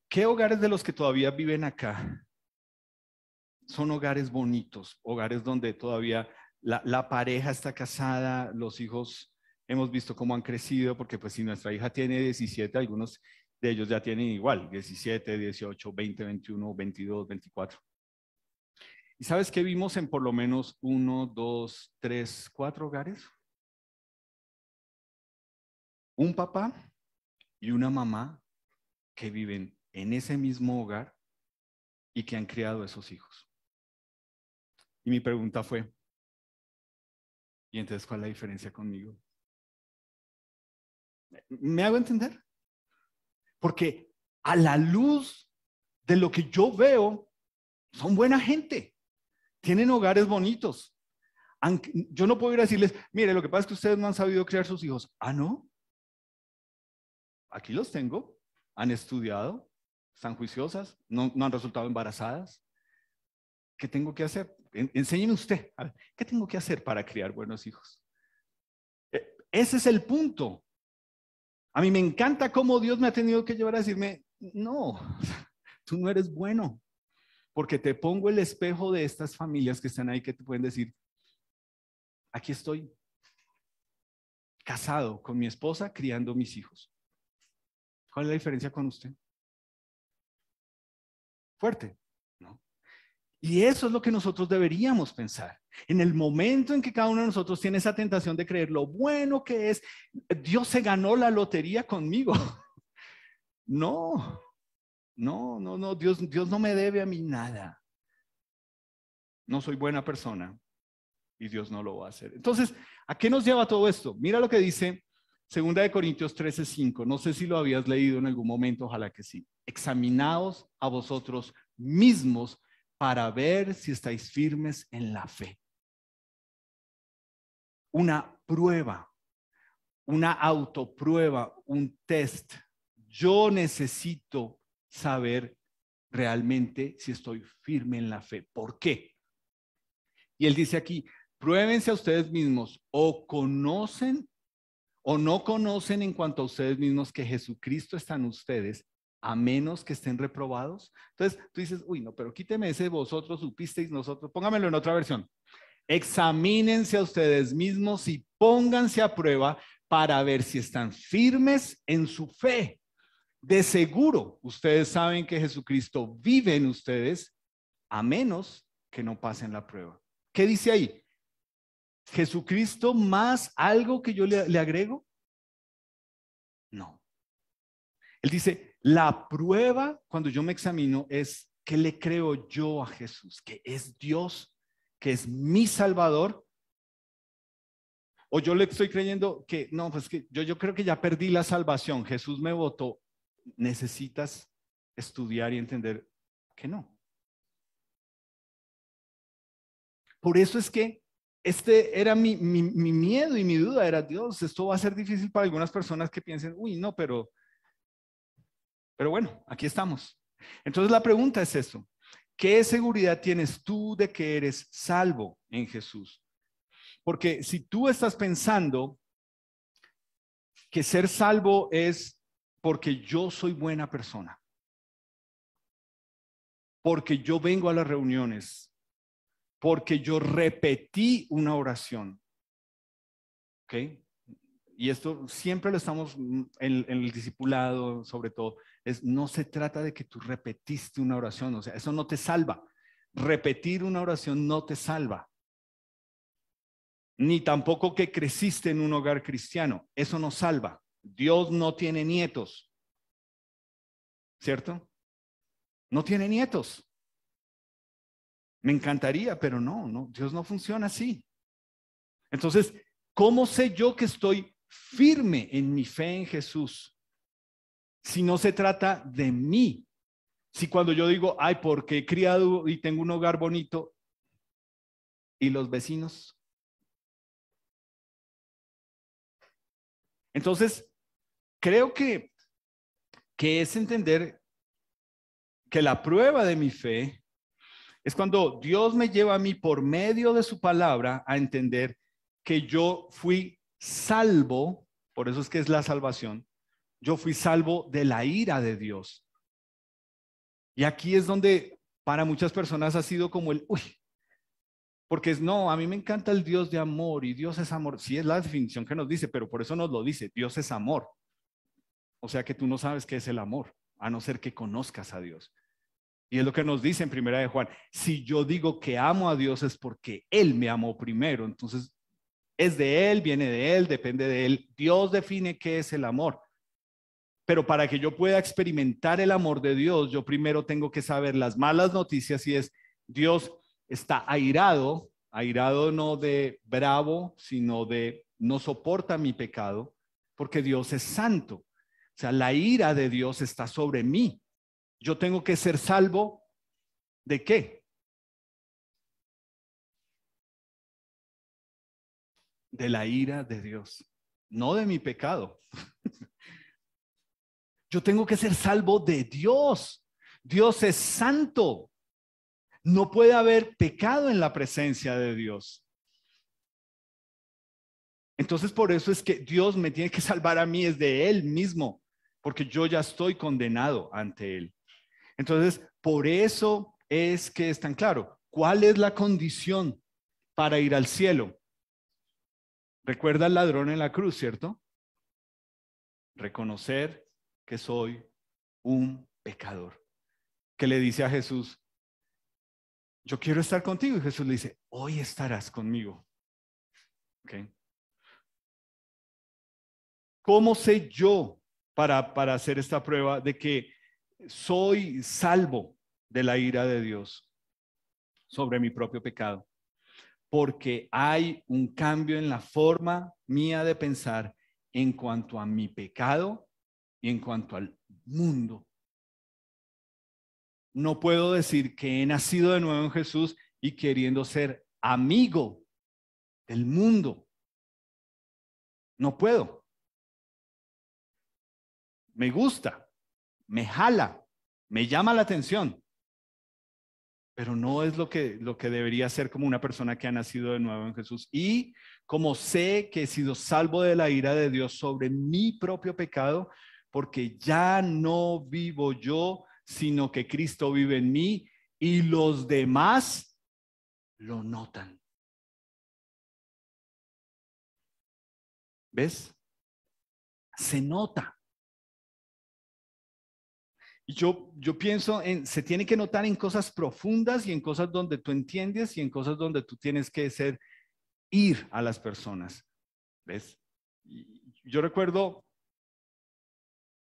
¿qué hogares de los que todavía viven acá son hogares bonitos? Hogares donde todavía la pareja está casada, los hijos hemos visto cómo han crecido, porque pues si nuestra hija tiene 17, algunos de ellos ya tienen igual, 17, 18, 20, 21, 22, 24. ¿Y sabes qué vimos en por lo menos 1, 2, 3, 4 hogares? Un papá y una mamá que viven en ese mismo hogar y que han criado a esos hijos. Y mi pregunta fue, ¿y entonces cuál es la diferencia conmigo? ¿Me hago entender? Porque a la luz de lo que yo veo, son buena gente. Tienen hogares bonitos. Yo no puedo ir a decirles, mire, lo que pasa es que ustedes no han sabido criar sus hijos. Ah, ¿no? Aquí los tengo. Han estudiado, están juiciosas, no han resultado embarazadas. ¿Qué tengo que hacer? Enséñeme usted. A ver, ¿qué tengo que hacer para criar buenos hijos? Ese es el punto. A mí me encanta cómo Dios me ha tenido que llevar a decirme, no, tú no eres bueno. Porque te pongo el espejo de estas familias que están ahí que te pueden decir, aquí estoy, casado con mi esposa, criando mis hijos. ¿Cuál es la diferencia con usted? Fuerte, ¿no? Y eso es lo que nosotros deberíamos pensar. En el momento en que cada uno de nosotros tiene esa tentación de creer lo bueno que es, Dios se ganó la lotería conmigo. No, Dios no me debe a mí nada. No soy buena persona y Dios no lo va a hacer. Entonces, ¿a qué nos lleva todo esto? Mira lo que dice 2 Corintios 13:5. No sé si lo habías leído en algún momento, ojalá que sí. Examinaos a vosotros mismos para ver si estáis firmes en la fe. Una prueba, una autoprueba, un test. Yo necesito saber realmente si estoy firme en la fe. ¿Por qué? Y él dice aquí, pruébense a ustedes mismos, o conocen o no conocen en cuanto a ustedes mismos que Jesucristo está en ustedes, a menos que estén reprobados. Entonces tú dices, uy, no, pero quíteme ese vosotros supisteis, nosotros, póngamelo en otra versión. Examínense a ustedes mismos y pónganse a prueba para ver si están firmes en su fe. De seguro, ustedes saben que Jesucristo vive en ustedes, a menos que no pasen la prueba. ¿Qué dice ahí? ¿Jesucristo más algo que yo le agrego? No. Él dice, la prueba cuando yo me examino es ¿qué le creo yo a Jesús? Que es Dios, que es mi Salvador. O yo le estoy creyendo que no, pues que yo creo que ya perdí la salvación. Jesús me votó. Necesitas estudiar y entender que no. Por eso es que este era mi miedo y mi duda, era Dios, esto va a ser difícil para algunas personas que piensen, uy, no, pero bueno, aquí estamos. Entonces la pregunta es eso, ¿qué seguridad tienes tú de que eres salvo en Jesús? Porque si tú estás pensando que ser salvo es porque yo soy buena persona, porque yo vengo a las reuniones, porque yo repetí una oración, ¿ok? Y esto siempre lo estamos en el discipulado, sobre todo, no se trata de que tú repetiste una oración, o sea, eso no te salva. Repetir una oración no te salva. Ni tampoco que creciste en un hogar cristiano, eso no salva. Dios no tiene nietos, ¿cierto? No tiene nietos. Me encantaría, pero no, Dios no funciona así. Entonces, ¿cómo sé yo que estoy firme en mi fe en Jesús? Si no se trata de mí. Si cuando yo digo, ay, porque he criado y tengo un hogar bonito, ¿y los vecinos? Entonces, creo que es entender que la prueba de mi fe es cuando Dios me lleva a mí por medio de su palabra a entender que yo fui salvo, por eso es que es la salvación, yo fui salvo de la ira de Dios. Y aquí es donde para muchas personas ha sido como uy, porque no, a mí me encanta el Dios de amor y Dios es amor. Sí es la definición que nos dice, pero por eso nos lo dice, Dios es amor. O sea que tú no sabes qué es el amor, a no ser que conozcas a Dios. Y es lo que nos dice en Primera de Juan, si yo digo que amo a Dios es porque Él me amó primero, entonces es de Él, viene de Él, depende de Él. Dios define qué es el amor. Pero para que yo pueda experimentar el amor de Dios, yo primero tengo que saber las malas noticias y es, Dios está airado, airado no de bravo, sino de no soporta mi pecado, porque Dios es santo. O sea, la ira de Dios está sobre mí. Yo tengo que ser salvo ¿de qué? De la ira de Dios, no de mi pecado. Yo tengo que ser salvo de Dios. Dios es santo. No puede haber pecado en la presencia de Dios. Entonces, por eso es que Dios me tiene que salvar a mí, es de Él mismo, porque yo ya estoy condenado ante Él. Entonces, por eso es que es tan claro. ¿Cuál es la condición para ir al cielo? Recuerda al ladrón en la cruz, ¿cierto? Reconocer que soy un pecador. Que le dice a Jesús, yo quiero estar contigo. Y Jesús le dice, hoy estarás conmigo. ¿Okay? ¿Cómo sé yo para hacer esta prueba de que soy salvo de la ira de Dios sobre mi propio pecado? Porque hay un cambio en la forma mía de pensar en cuanto a mi pecado y en cuanto al mundo. No puedo decir que he nacido de nuevo en Jesús y queriendo ser amigo del mundo. No puedo. Me gusta, me jala, me llama la atención, pero no es lo que debería ser como una persona que ha nacido de nuevo en Jesús. Y como sé que he sido salvo de la ira de Dios sobre mi propio pecado, porque ya no vivo yo, sino que Cristo vive en mí y los demás lo notan. ¿Ves? Se nota. Y yo pienso se tiene que notar en cosas profundas y en cosas donde tú entiendes y en cosas donde tú tienes que ir a las personas. ¿Ves? Yo recuerdo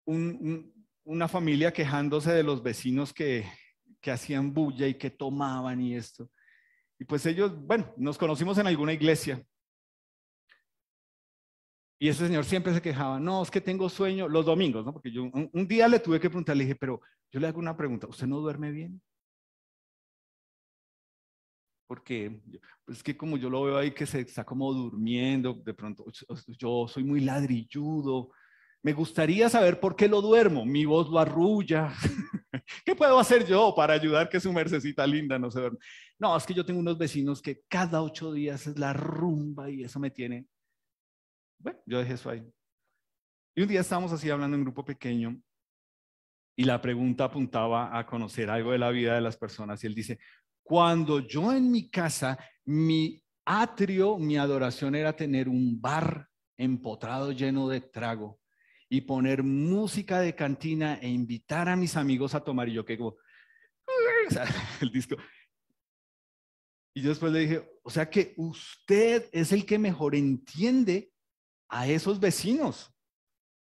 una familia quejándose de los vecinos que hacían bulla y que tomaban y esto. Y pues ellos, bueno, nos conocimos en alguna iglesia. Y ese señor siempre se quejaba, no, es que tengo sueño los domingos, ¿no? Porque yo un día le tuve que preguntar, le dije, pero yo le hago una pregunta, ¿usted no duerme bien? Porque pues es que como yo lo veo ahí que se está como durmiendo, de pronto yo soy muy ladrilludo, me gustaría saber por qué lo duermo, mi voz lo arrulla. ¿Qué puedo hacer yo para ayudar que su mercecita linda no se duerma? No, es que yo tengo unos vecinos que cada 8 días es la rumba y eso me tiene. Bueno, yo dejé eso ahí. Y un día estábamos así hablando en grupo pequeño y la pregunta apuntaba a conocer algo de la vida de las personas y él dice, cuando yo en mi casa, mi atrio, mi adoración era tener un bar empotrado lleno de trago y poner música de cantina e invitar a mis amigos a tomar y yo que como, o sea, el disco. Y yo después le dije, o sea que usted es el que mejor entiende a esos vecinos.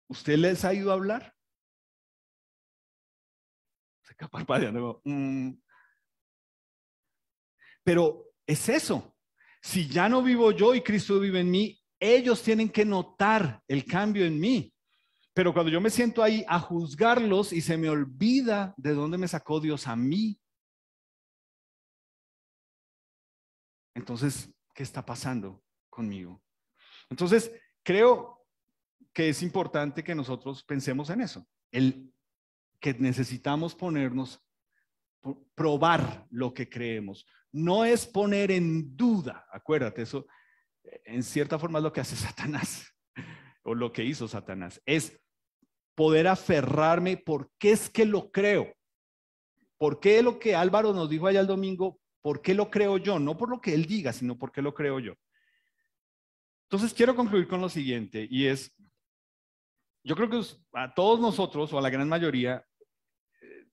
¿Usted les ha ido a hablar? Se queda parpadeando. Pero es eso. Si ya no vivo yo y Cristo vive en mí, ellos tienen que notar el cambio en mí. Pero cuando yo me siento ahí a juzgarlos y se me olvida de dónde me sacó Dios a mí, entonces, ¿qué está pasando conmigo? Entonces, creo que es importante que nosotros pensemos en eso, el que necesitamos probar lo que creemos. No es poner en duda, acuérdate, eso en cierta forma es lo que hace Satanás, o lo que hizo Satanás, es poder aferrarme porque es que lo creo. ¿Por qué lo que Álvaro nos dijo allá el domingo? ¿Por qué lo creo yo? No por lo que él diga, sino porque lo creo yo. Entonces quiero concluir con lo siguiente y es, yo creo que a todos nosotros o a la gran mayoría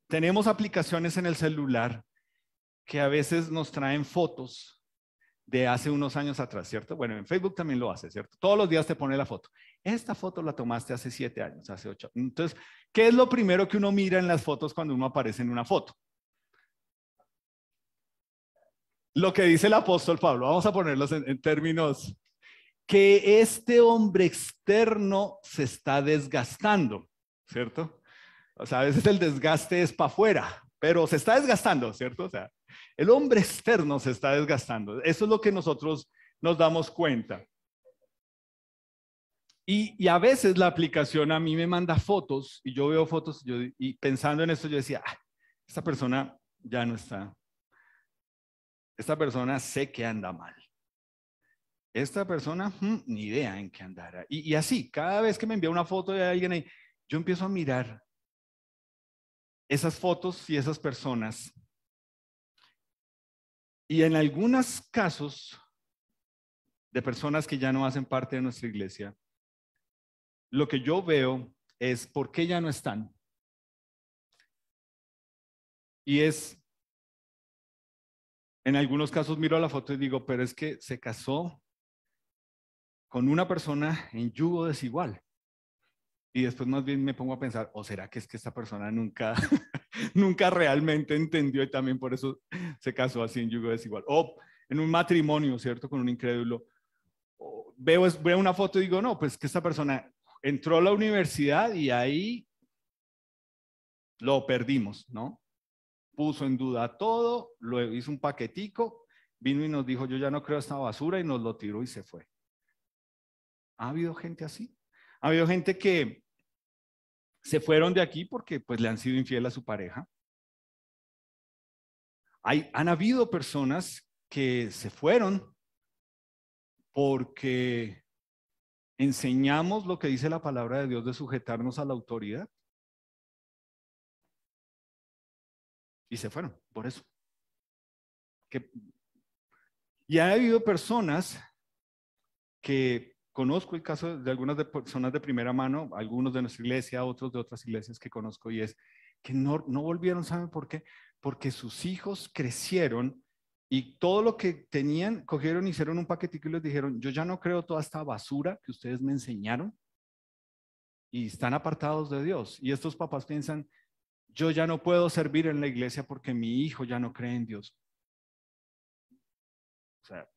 tenemos aplicaciones en el celular que a veces nos traen fotos de hace unos años atrás, ¿cierto? Bueno, en Facebook también lo hace, ¿cierto? Todos los días te pone la foto. Esta foto la tomaste hace 7 años, hace 8. Entonces, ¿qué es lo primero que uno mira en las fotos cuando uno aparece en una foto? Lo que dice el apóstol Pablo, vamos a ponerlos en términos, que este hombre externo se está desgastando, ¿cierto? O sea, a veces el desgaste es para afuera, pero se está desgastando, ¿cierto? O sea, el hombre externo se está desgastando. Eso es lo que nosotros nos damos cuenta. Y a veces la aplicación a mí me manda fotos y yo veo fotos y pensando en esto yo decía, esta persona ya no está. Esta persona sé que anda mal. Esta persona, ni idea en qué andara. Y así, cada vez que me envía una foto de alguien ahí, yo empiezo a mirar esas fotos y esas personas. Y en algunos casos de personas que ya no hacen parte de nuestra iglesia, lo que yo veo es por qué ya no están. Y es, en algunos casos miro la foto y digo, pero es que se casó con una persona en yugo desigual. Y después más bien me pongo a pensar, ¿o será que es que esta persona nunca, nunca realmente entendió y también por eso se casó así en yugo desigual? O en un matrimonio, ¿cierto? Con un incrédulo. Veo una foto y digo, no, pues que esta persona entró a la universidad y ahí lo perdimos, ¿no? Puso en duda todo, lo hizo un paquetico, vino y nos dijo, yo ya no creo esta basura y nos lo tiró y se fue. ¿Ha habido gente así? Ha habido gente que se fueron de aquí porque pues le han sido infiel a su pareja. Han habido personas que se fueron porque ¿Enseñamos lo que dice la palabra de Dios de sujetarnos a la autoridad? Y se fueron, por eso. Y ha habido personas que conozco el caso de algunas personas de primera mano, algunos de nuestra iglesia, otros de otras iglesias que conozco, y es que no volvieron, ¿saben por qué? Porque sus hijos crecieron y todo lo que tenían, cogieron, hicieron un paquetico y les dijeron, yo ya no creo toda esta basura que ustedes me enseñaron, y están apartados de Dios. Y estos papás piensan, yo ya no puedo servir en la iglesia porque mi hijo ya no cree en Dios. O sea,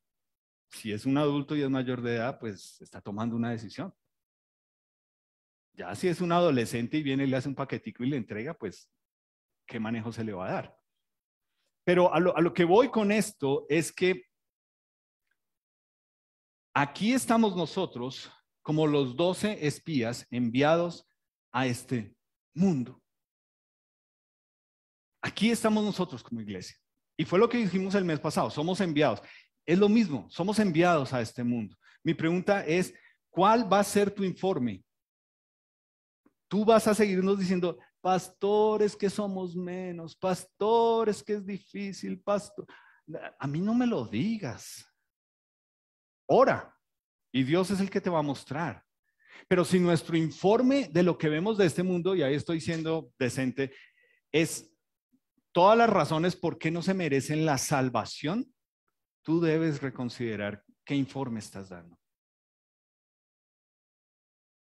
si es un adulto y es mayor de edad, pues está tomando una decisión. Ya si es un adolescente y viene y le hace un paquetico y le entrega, pues, ¿qué manejo se le va a dar? Pero a lo que voy con esto es que aquí estamos nosotros como los 12 espías enviados a este mundo. Aquí estamos nosotros como iglesia. Y fue lo que dijimos el mes pasado, somos enviados. Es lo mismo, somos enviados a este mundo. Mi pregunta es, ¿cuál va a ser tu informe? Tú vas a seguirnos diciendo, pastores que somos menos, pastores que es difícil, pastor. A mí no me lo digas. Ora, y Dios es el que te va a mostrar. Pero si nuestro informe de lo que vemos de este mundo, y ahí estoy siendo decente, es todas las razones por qué no se merecen la salvación, tú debes reconsiderar qué informe estás dando.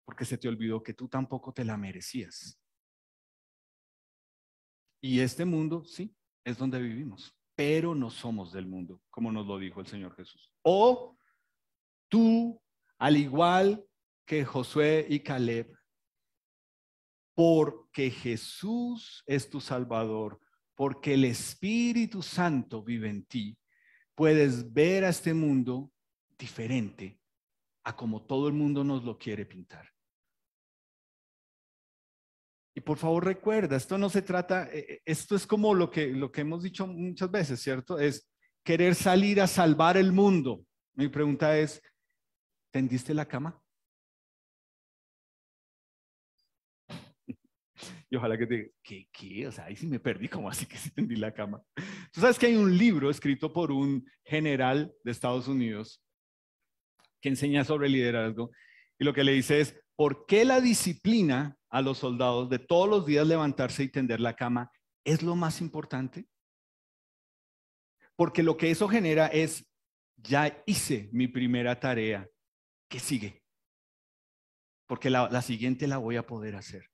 Porque se te olvidó que tú tampoco te la merecías. Y este mundo, sí, es donde vivimos, pero no somos del mundo, como nos lo dijo el Señor Jesús. O tú, al igual que Josué y Caleb, porque Jesús es tu Salvador, porque el Espíritu Santo vive en ti, puedes ver a este mundo diferente a como todo el mundo nos lo quiere pintar. Y por favor recuerda, esto no se trata, esto es como lo que hemos dicho muchas veces, ¿cierto? Es querer salir a salvar el mundo. Mi pregunta es, ¿tendiste la cama? Y ojalá que te diga, ¿qué? O sea, ahí sí me perdí, ¿cómo así que sí tendí la cama? Tú sabes que hay un libro escrito por un general de Estados Unidos que enseña sobre liderazgo y lo que le dice es, ¿por qué la disciplina a los soldados de todos los días levantarse y tender la cama es lo más importante? Porque lo que eso genera es, ya hice mi primera tarea, ¿qué sigue? Porque la siguiente la voy a poder hacer.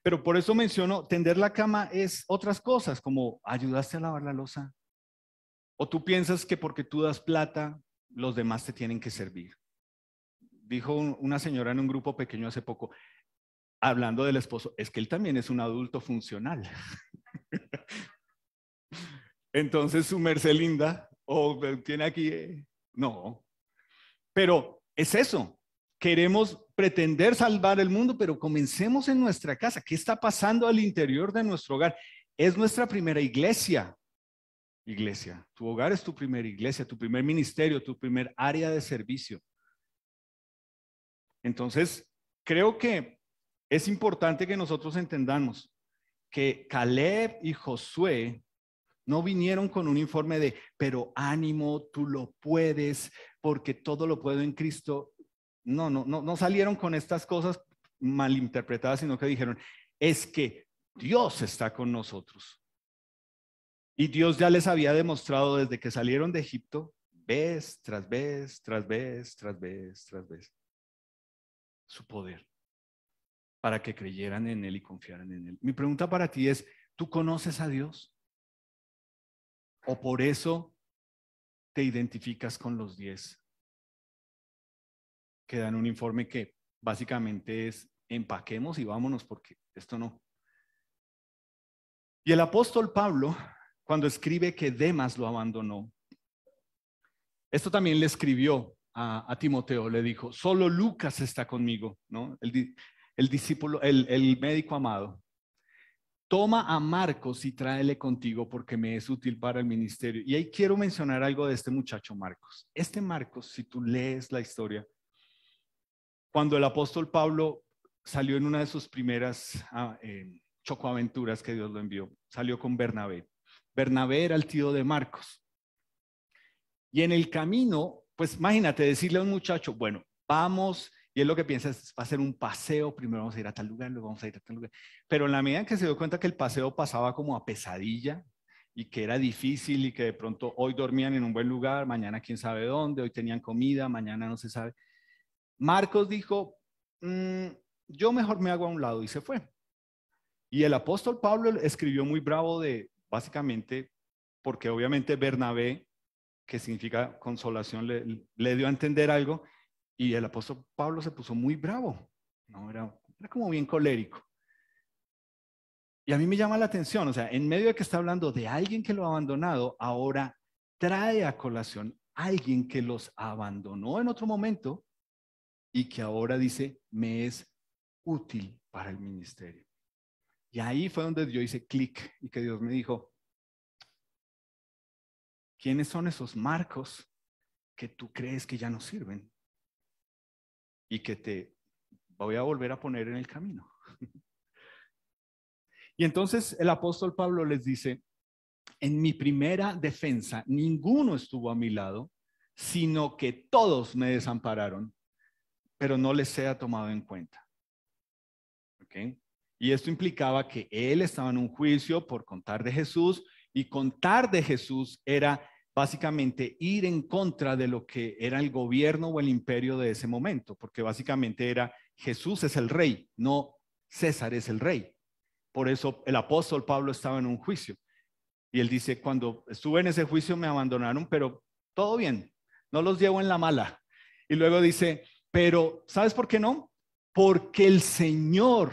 Pero por eso menciono, tender la cama es otras cosas, como ayudaste a lavar la loza. O tú piensas que porque tú das plata, los demás te tienen que servir. Dijo una señora en un grupo pequeño hace poco, hablando del esposo, es que él también es un adulto funcional. Entonces su merced linda, o tiene aquí, no. Pero es eso, queremos pretender salvar el mundo, pero comencemos en nuestra casa. ¿Qué está pasando al interior de nuestro hogar? Es nuestra primera iglesia. Iglesia, tu hogar es tu primera iglesia, tu primer ministerio, tu primer área de servicio. Entonces, creo que es importante que nosotros entendamos que Caleb y Josué no vinieron con un informe de, pero ánimo, tú lo puedes, porque todo lo puedo en Cristo. No salieron con estas cosas malinterpretadas, sino que dijeron, es que Dios está con nosotros. Y Dios ya les había demostrado desde que salieron de Egipto, vez tras vez, tras vez, tras vez, tras vez, su poder para que creyeran en Él y confiaran en Él. Mi pregunta para ti es, ¿tú conoces a Dios? ¿O por eso te identificas con los 10 que dan un informe que básicamente es empaquemos y vámonos porque esto no? Y el apóstol Pablo, cuando escribe que Demas lo abandonó, esto también le escribió a Timoteo, le dijo, solo Lucas está conmigo, ¿no? El discípulo, el médico amado. toma a Marcos y tráele contigo porque me es útil para el ministerio. Y ahí quiero mencionar algo de este muchacho Marcos. Este Marcos, si tú lees la historia, cuando el apóstol Pablo salió en una de sus primeras chocoaventuras que Dios lo envió, salió con Bernabé. Bernabé era el tío de Marcos. Y en el camino, pues imagínate decirle a un muchacho, bueno, vamos, y él lo que piensa es, va a ser un paseo, primero vamos a ir a tal lugar, luego vamos a ir a tal lugar. Pero en la medida en que se dio cuenta que el paseo pasaba como a pesadilla y que era difícil y que de pronto hoy dormían en un buen lugar, mañana quién sabe dónde, hoy tenían comida, mañana no se sabe. Marcos dijo, yo mejor me hago a un lado y se fue. Y el apóstol Pablo escribió muy bravo de, básicamente, porque obviamente Bernabé, que significa consolación, le dio a entender algo y el apóstol Pablo se puso muy bravo, ¿no? Era como bien colérico. Y a mí me llama la atención, o sea, en medio de que está hablando de alguien que lo ha abandonado, ahora trae a colación a alguien que los abandonó en otro momento y que ahora dice, me es útil para el ministerio. Y ahí fue donde yo hice clic y que Dios me dijo, ¿quiénes son esos Marcos que tú crees que ya no sirven y que te voy a volver a poner en el camino? Y entonces el apóstol Pablo les dice, en mi primera defensa, ninguno estuvo a mi lado, sino que todos me desampararon, pero no les sea tomado en cuenta. ¿Okay? Y esto implicaba que él estaba en un juicio por contar de Jesús, y contar de Jesús era básicamente ir en contra de lo que era el gobierno o el imperio de ese momento, porque básicamente era Jesús es el rey, no César es el rey. Por eso el apóstol Pablo estaba en un juicio. Y él dice, cuando estuve en ese juicio me abandonaron, pero todo bien, no los llevo en la mala. Y luego dice, pero ¿sabes por qué no? Porque el Señor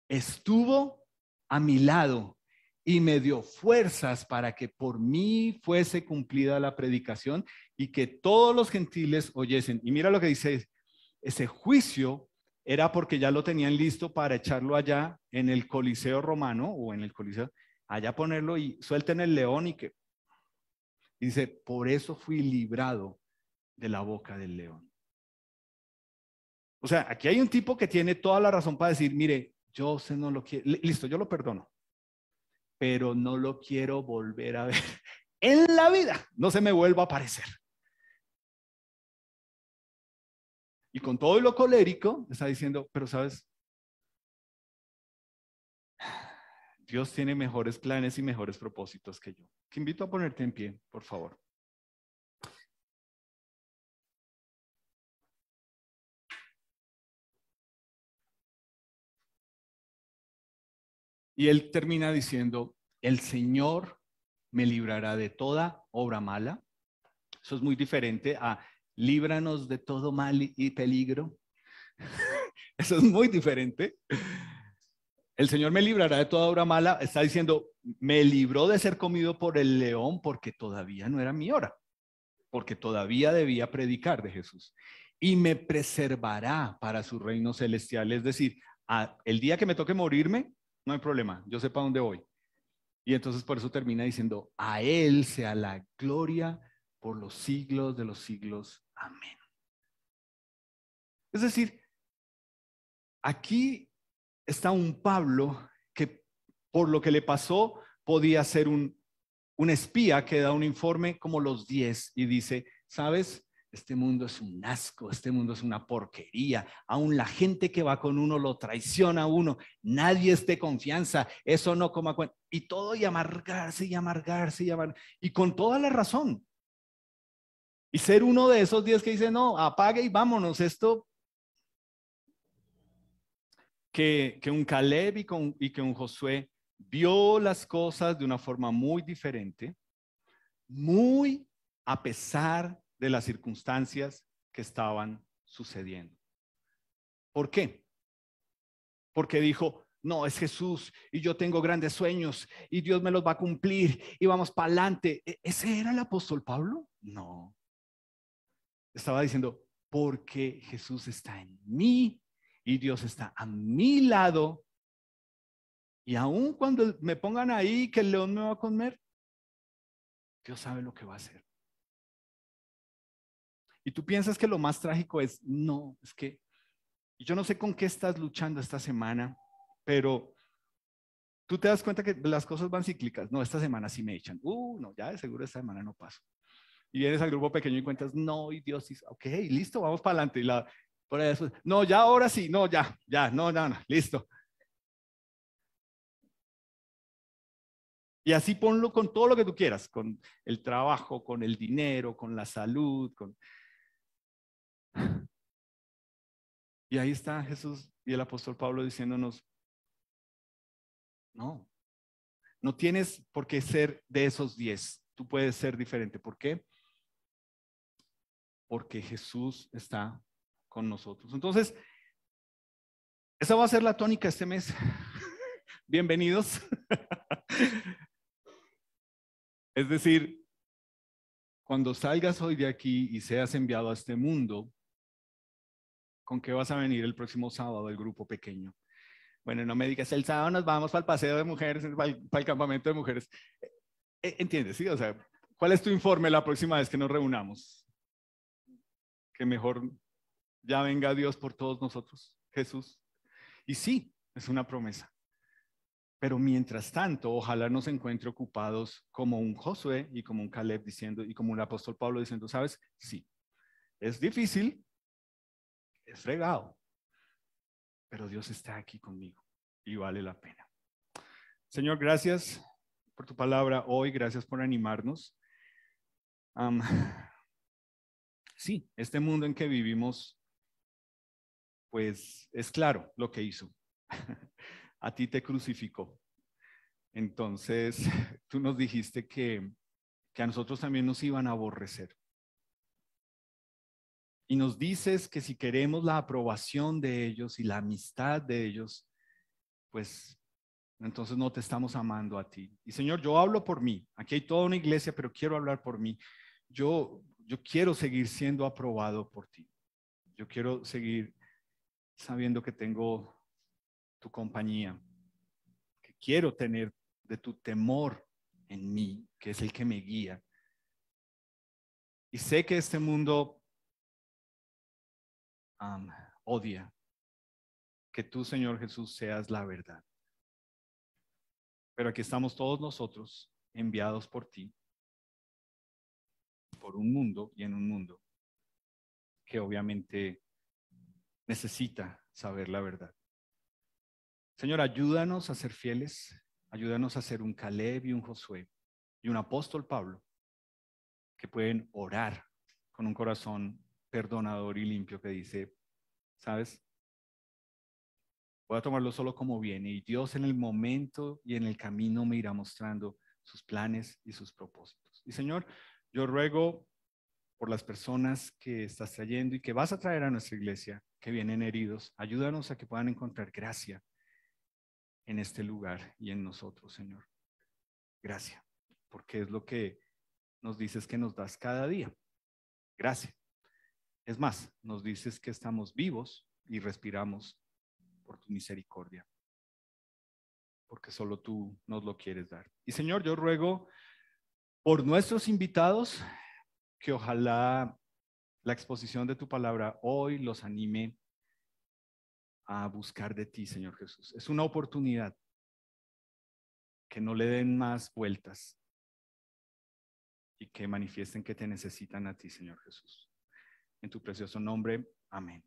estuvo a mi lado y me dio fuerzas para que por mí fuese cumplida la predicación y que todos los gentiles oyesen. Y mira lo que dice, ese juicio era porque ya lo tenían listo para echarlo allá en el Coliseo romano o en el Coliseo, allá ponerlo y suelten el león y que dice, por eso fui librado de la boca del león. O sea, aquí hay un tipo que tiene toda la razón para decir, mire, yo se no lo quiero, listo, yo lo perdono, pero no lo quiero volver a ver en la vida, no se me vuelva a aparecer. Y con todo lo colérico, está diciendo, pero sabes, Dios tiene mejores planes y mejores propósitos que yo. Te invito a ponerte en pie, por favor. Y él termina diciendo, el Señor me librará de toda obra mala. Eso es muy diferente a líbranos de todo mal y peligro. Eso es muy diferente. El Señor me librará de toda obra mala. Está diciendo, me libró de ser comido por el león porque todavía no era mi hora, porque todavía debía predicar de Jesús. Y me preservará para su reino celestial. Es decir, el día que me toque morirme, no hay problema, yo sé para dónde voy. Y entonces por eso termina diciendo, a Él sea la gloria por los siglos de los siglos. Amén. Es decir, aquí está un Pablo que por lo que le pasó podía ser un espía que da un informe como los 10 y dice, ¿sabes? Este mundo es un asco, este mundo es una porquería, aún la gente que va con uno lo traiciona a uno, nadie es de confianza, eso no coma cuenta, y todo y amargarse y amargarse y amargarse, y con toda la razón. Y ser uno de esos 10 que dice, no, apague y vámonos, esto que un Caleb y que un Josué vio las cosas de una forma muy diferente, muy a pesar de las circunstancias que estaban sucediendo. ¿Por qué? Porque dijo, no, es Jesús y yo tengo grandes sueños y Dios me los va a cumplir y vamos para adelante. ¿Ese era el apóstol Pablo? No. Estaba diciendo, porque Jesús está en mí y Dios está a mi lado, Y aun cuando me pongan ahí que el león me va a comer, Dios sabe lo que va a hacer. Y tú piensas que lo más trágico es, no, es que yo no sé con qué estás luchando esta semana, pero tú te das cuenta que las cosas van cíclicas. No, esta semana sí me echan. No, ya de seguro esta semana no paso. Y vienes al grupo pequeño y cuentas, no, y Dios dice, ok, listo, vamos para adelante. Y por eso, no, ya ahora sí, no, ya, no, listo. Y así ponlo con todo lo que tú quieras, con el trabajo, con el dinero, con la salud, Y ahí está Jesús y el apóstol Pablo diciéndonos, no, no tienes por qué ser de esos 10, tú puedes ser diferente. ¿Por qué? Porque Jesús está con nosotros. Entonces, esa va a ser la tónica este mes. Bienvenidos. Es decir, cuando salgas hoy de aquí y seas enviado a este mundo, ¿con qué vas a venir el próximo sábado el grupo pequeño? Bueno, no me digas, el sábado nos vamos para el paseo de mujeres, para el campamento de mujeres. ¿Entiendes? Sí, o sea, ¿cuál es tu informe la próxima vez que nos reunamos? Que mejor ya venga Dios por todos nosotros, Jesús. Y sí, es una promesa. Pero mientras tanto, ojalá nos encuentre ocupados como un Josué y como un Caleb diciendo, y como un apóstol Pablo diciendo, ¿sabes? Sí, es difícil, es fregado, pero Dios está aquí conmigo y vale la pena. Señor, gracias por tu palabra hoy, gracias por animarnos. Sí, este mundo en que vivimos, pues es claro lo que hizo. A ti te crucificó. Entonces, tú nos dijiste que a nosotros también nos iban a aborrecer. Y nos dices que si queremos la aprobación de ellos y la amistad de ellos, pues entonces no te estamos amando a ti. Y Señor, yo hablo por mí. Aquí hay toda una iglesia, pero quiero hablar por mí. Yo quiero seguir siendo aprobado por ti. Yo quiero seguir sabiendo que tengo tu compañía, que quiero tener de tu temor en mí, que es el que me guía. Y sé que este mundo odia que tú, Señor Jesús, seas la verdad. Pero aquí estamos todos nosotros enviados por ti, por un mundo y en un mundo que obviamente necesita saber la verdad. Señor, ayúdanos a ser fieles, ayúdanos a ser un Caleb y un Josué y un apóstol Pablo que pueden orar con un corazón perdonador y limpio que dice, ¿sabes? Voy a tomarlo solo como viene y Dios en el momento y en el camino me irá mostrando sus planes y sus propósitos. Y Señor, yo ruego por las personas que estás trayendo y que vas a traer a nuestra iglesia, que vienen heridos, ayúdanos a que puedan encontrar gracia en este lugar y en nosotros, Señor. Gracias, porque es lo que nos dices que nos das cada día. Gracias. Es más, nos dices que estamos vivos y respiramos por tu misericordia, porque solo tú nos lo quieres dar. Y Señor, yo ruego por nuestros invitados que ojalá la exposición de tu palabra hoy los anime a buscar de ti, Señor Jesús. Es una oportunidad, que no le den más vueltas y que manifiesten que te necesitan a ti, Señor Jesús. En tu precioso nombre, amén.